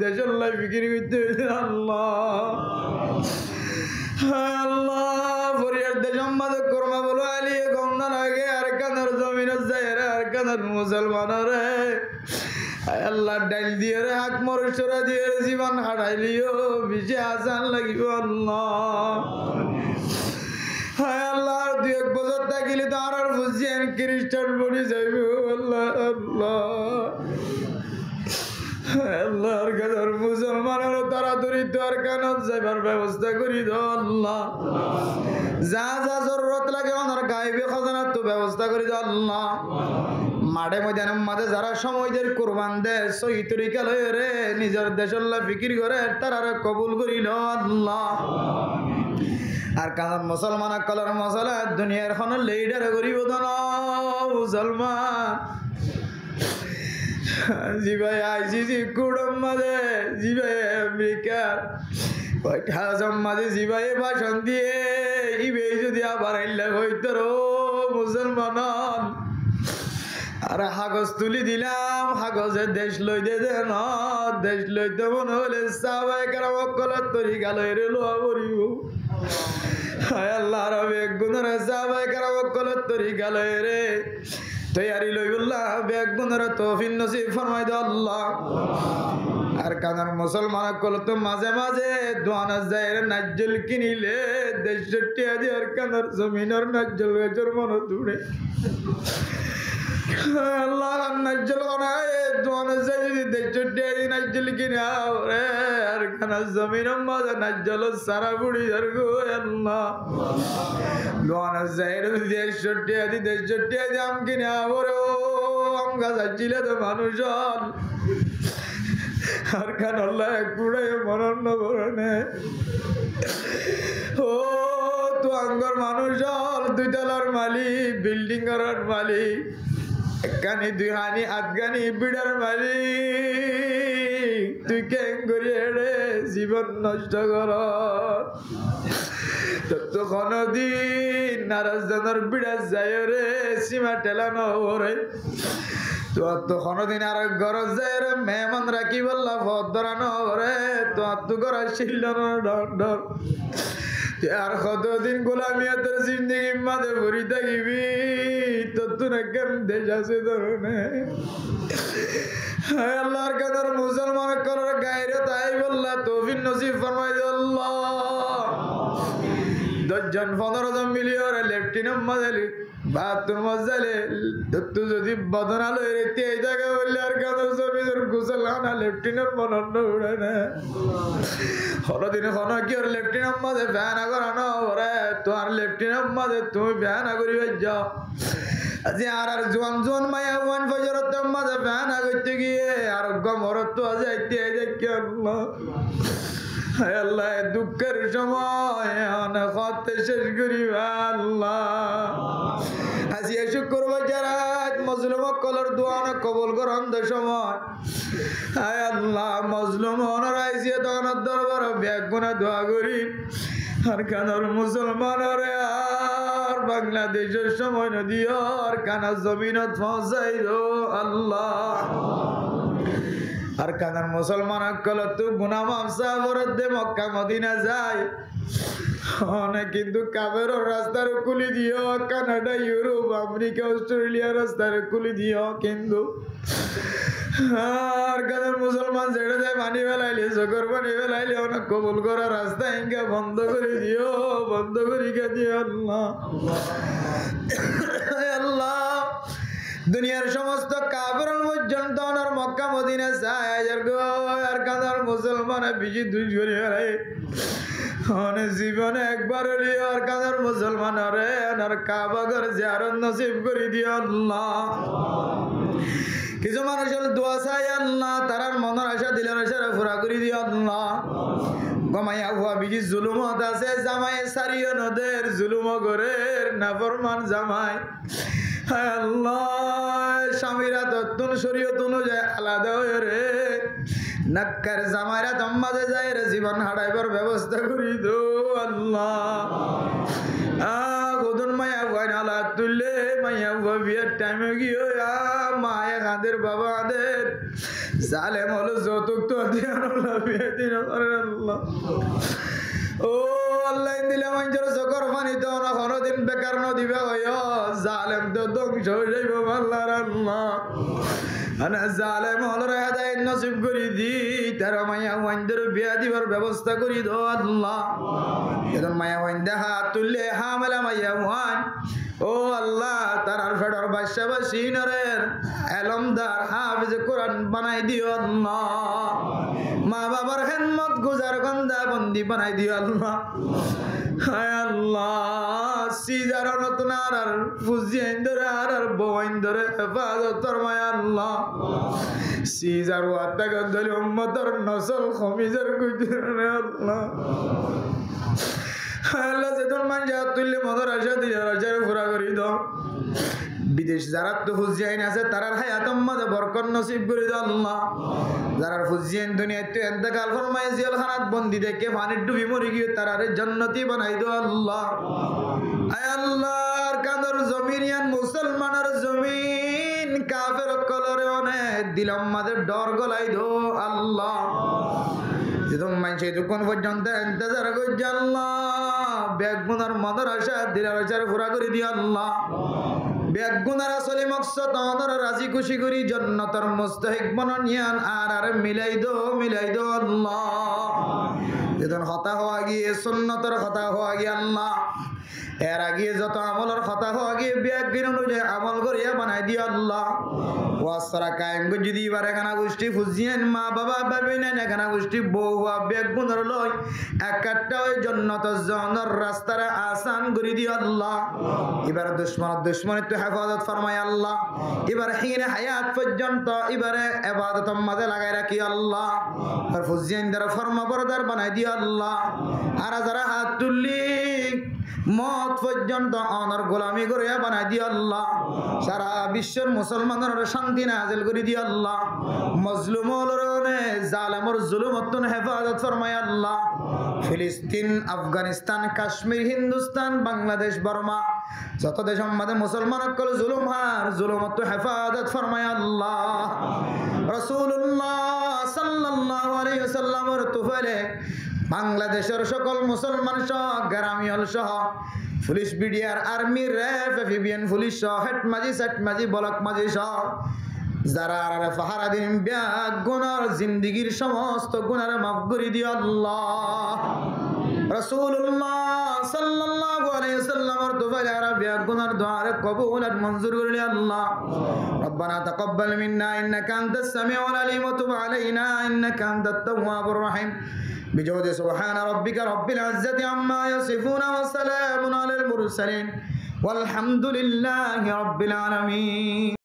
দেশের লাই বিক্রি করতে আল্লাহ আল্লাহ ফরিয়ার দেশম মাঝে কর্মা বলো আলিয়ে কম না লাগে আর কানের জমিন যায় আর কানের মুসলমানের আল্লাহ ডাইল দিয়ে রে হাক মরসরা দিয়ে জীবন হারাইলিও বিশে আসান লাগিব আল্লাহ হায় আল্লাহ দুই এক বছর থাকিলে তো আর বুঝছেন খ্রিস্টান বনি যাইব আল্লাহ আল্লাহ আল্লাহর কাছে মুসলমানের তাড়াতাড়ি তোর কানত যাইবার ব্যবস্থা করি দাও আল্লাহ যা যা জরুরত লাগে ওনার গাইবে খাজানা তো ব্যবস্থা করি দাও আল্লাহ মাঠে ময়দানের মাঝে যারা সময়দের কোরবান দেয় সহি তরিকা লয়ে রে নিজের দেশল্লা ফিকির করে তারা কবুল করিল আল্লাহ আর কারণ মুসলমান কলার মশলা দুনিয়ার খন লিডার করিব না মুসলমান জি ভাই আইসিসি কুড়ম মাঝে জি ভাই আমেরিকার মাঝে জি ভাই ভাষণ দিয়ে ইবে যদি আবার হইতো মুসলমান আর কাগজ তুলি দিলাম কাগজে দেশ লইতে দেন দেশ লইতে মনে হলে সাহাবায়ে কেরাম কলার তরিকা লইরে লোয়া করিব হায় আল্লাহ রবে গুণের সাহাবায়ে কেরাম কলার তরিকা লইরে তৈয়ারি লইবুল্লাহ বেগ গুণের তৌফিক নসিব ফরমাই দাও আল্লাহ আর কানার মুসলমান কল তো মাঝে মাঝে দোয়ানা যায় নাজ্জল কিনিলে দেশ টিয়া দিয়ে আর কানার জমিনের নাজ্জল গাছের মনে দূরে আল্লাহ নাজ্জল বানায় দোয়ানা যায় যদি দেশ টিয়া দিয়ে নাজ্জল কিনাও রে আর কানার জমিনের মাঝে নাজ্জল সারা বুড়ি আর গো আল্লাহ দোয়ানা যায় দেশ টিয়া দিয়ে দেশ টিয়া দিয়ে আম কিনাও রে ও আম গাছ আসছিলে তো মানুষ আর খান আল্লাহ কুড়ে মরণ বরণে ও তো আঙ্গর মানুষ দুই তলার মালিক বিল্ডিং করার মালিক একখানি দুই হানি আধগানি বিড়ার মালিক তুই কেন করি রে জীবন নষ্ট কর তখন দিন নারাজদানোর বিড়ার যায় রে সীমা টেলানো রে তো কোনদিন আর গরজ যায় রে মেহমান রাখি বললা ভদ ধরানো রে তো গড়া শিল ডর আর কতদিন গোলামিয়াতের জিন্দগি মাঝে ভরি থাকিবি তোর কেম দেশ আছে ধরনে আল্লাহর কাদের মুসলমান করার গায়ে তাই বললা তৌফিক নসিব ফরমাই দে আল্লাহ 10 জন 15 জন মিলিয়ে লেফটেন্যান্ট মাঝে বাহাত্তর মজালে তুই যদি বদনালো রেতে এই জায়গায় বললে আর কাদের জমিদের গুসল আনা লেফটেন্যান্ট মনন্দ উড়ে না হলদিনে হন কি ওর লেফটেন্যান্ট মাঝে ভ্যান করানো ওরে তো আর লেফটেন্যান্ট মাঝে তুমি ভ্যান করিবে যাও আজি আর জোয়ান মায়া ওয়ান ফজরত মাঝে ভ্যান করতে গিয়ে আর গমরত তো যাইতে দেখি আল্লাহ আল্লাহ দুঃখের সময় অনেক শেষ করি আল্লাহ হাসিয়া শুক্র বাজারা মজলুম কলর দোয়া না কবল করন সময় হায় আল্লাহ মজলুম অনরাইছিয়ে তখন দরবার ব্যাগ গুনা দোয়া করি আর কানার মুসলমান আর বাংলাদেশের সময় নদীয় আর কানা জমিনত পৌঁছাই দো আল্লাহ আর কানার মুসলমান কল তো গুনা মাফসা ভরত দে মক্কা মদিনা যায় অনেক কিন্তু কাবের রাস্তার কুলি দিও কানাডা ইউরোপ আমেরিকা অস্ট্রেলিয়া রাস্তার কুলি দিও কিন্তু আর কাদের মুসলমান ছেড়ে দেয় পানি ফেলাইলে চোখের পানি ফেলাইলে অনেক কবুল করার রাস্তা ইনকা বন্ধ করে দিও, বন্ধ করে দিও আল্লাহ। আল্লাহ দুনিয়ার সমস্ত কাফের পর্যন্ত ওনার মক্কা মদিনা যায় আর কাদার মুসলমান বিজি দুই করে ফেলাই অনেক জীবনে একবার হলিও আর কাদার মুসলমান রে আর কাবাগর জিয়ারত নসিব করে দিও আল্লাহ। কিছু মানুষের দোয়া চাই আল্লাহ, তারার মনের আশা দিলের আশা পুরা করে দিও আল্লাহ। গমাইয়া হুয়া বিজি জুলুমত আছে জামাই সারিও নদের জুলুম গরের নাফরমান জামাই আল্লাহ স্বামীরা তত্তুন শরীয়ত অনুযায়ী আলাদা হয়ে রে নাক্কার জামাইরা তম্মাজে যায় রে জীবন হারাইবার ব্যবস্থা করি দো আল্লাহ। কদন মায়া হুয়া নালা তুললে মাইয়া হুয়া বিয়ের টাইমে গিয়ে মায়া কাঁদের বাবা আদের জালেম হলো যৌতুক তো দিয়ে বিয়ে দিন আল্লাহ। ও আল্লাহ দিলে মানুষের চোখের পানি তো না কোনোদিন বেকার নদিবে জালেম তো ধ্বংস হয়ে যাইব আল্লাহর আল্লাহ। জালেম হল হেদায়েত নসিব করি দি তার মায়া ওয়াইনদের বিয়া দিবার ব্যবস্থা করি দো আল্লাহ। এখন মায়া ওয়াইন দেখা তুললে হামেলা মাইয়া ওয়ান ও আল্লাহ তার ফেডর বাদশাবাসী নরের এলমদার হাফিজ কোরআন বানাই দিও আল্লাহ। মা বাবার খেদমত গুজার গন্দা বন্দি বানাই দিও আল্লাহ। হায় আল্লাহ সিজার নতুন আর ফুজিয়েন ধরে আর বইন ধরে হেফাজত ফরমায় আল্লাহ। সিজার ওয়াতা গন্দলি উম্মতর নসল খমিজের গুজরে আল্লাহ। আল্লাহ যেদিন মানুষ তুললে মদর আশা দিলে রাজারে পুরা করি দাও। বিদেশ যারা তো হুজিয়াইন আছে তারার হায়াতম মাঝে বরকত নসিব করে দাও আল্লাহ। যারা হুজিয়াইন দুনিয়াতে ইন্তেকাল ফরমাই জেলখানাত বন্দি দেখে পানির ডুবি মরে গিয়ে তারারে জান্নাতি বানাই দাও আল্লাহ। আয় আল্লাহর কাদর জমিনিয়ান মুসলমানের জমিন কাফের কলরে অনেক দিলাম মাঝে ডর গলাই দো আল্লাহ। যেদম মানুষ এতক্ষণ পর্যন্ত ইন্তজার করছে আল্লাহ বেগুনার মদর আশা দিলার আশার পুরা করে দিও আল্লাহ। বেগুনার আসলে মকসদ অনর রাজি খুশি করি জান্নাতের মুস্তাহিক বনানিয়ান আর মিলাই দো আল্লাহ। যেদিন হতা হওয়া গিয়ে সুন্নতের হতা হওয়া গিয়ে আল্লাহ এর আগে যত আমলের কথা হওয়া গিয়ে ব্যাগিন অনুযায়ী আমল করিয়া বানাই দিও আল্লাহ। ওয়াসরা কায়েম যদি এবার এখানা গোষ্ঠী ফুজিয়েন মা বাবা ভাবি নেন এখানা গোষ্ঠী বউ হওয়া বেগুনের লয় একটা ওই জন্নত জনের রাস্তারা আসান করে দিও আল্লাহ। এবার দুশ্মনের তো হেফাজত ফরমায় আল্লাহ। এবার হিনে হায়াত পর্যন্ত এবারে এবাদতের মাঝে লাগাই রাখি আল্লাহ। আর ফুজিয়েন দ্বারা ফরমা বরদার বানাই দিও আল্লাহ। আর যারা হাত তুললি মত পর্যন্ত অনর গোলামি করে বানাই দিও আল্লাহ। সারা বিশ্বের মুসলমানের শান্তি নাজিল করে দিও আল্লাহ। মজলুমর জালেমর জুলুমত হেফাজত ফরমায় আল্লাহ। ফিলিস্তিন আফগানিস্তান কাশ্মীর হিন্দুস্তান বাংলাদেশ বর্মা যত দেশ আমাদের মুসলমান সকল জুলুম হার জুলুমত হেফাজত ফরমায় আল্লাহ। রাসূলুল্লাহ সাল্লাল্লাহু আলাইহি ওয়াসাল্লামের তুফাইলে বাংলাদেশের সকল মুসলমান সহ গ্রামীণ সহ police BDR army RAB FBN police সহ হেড মাঝি সেট মাঝি ব্লক মাঝি সহ যারা পাহারা দিন ব্যাগ গুনার জিন্দিগির সমস্ত গুনার মাফ করে দিও আল্লাহ। রাসূলুল্লাহ সাল্লাল্লাহু আলাইহি ওয়াসাল্লামের দুআরে আর ব্যাগ গুনার দোয়ারে কবুল আর মঞ্জুর করে আল্লাহ। রব্বানা তাকাব্বাল মিন্না ইন্নাকা আনতাস সামিউল আলিম ওয়া তুব আলাইনা ইন্নাকা আনতাত তাওয়াবুর রহিম। بجود سبحان ربك رب العزة عما يصفون وسلام على المرسلين والحمد لله رب العالمين.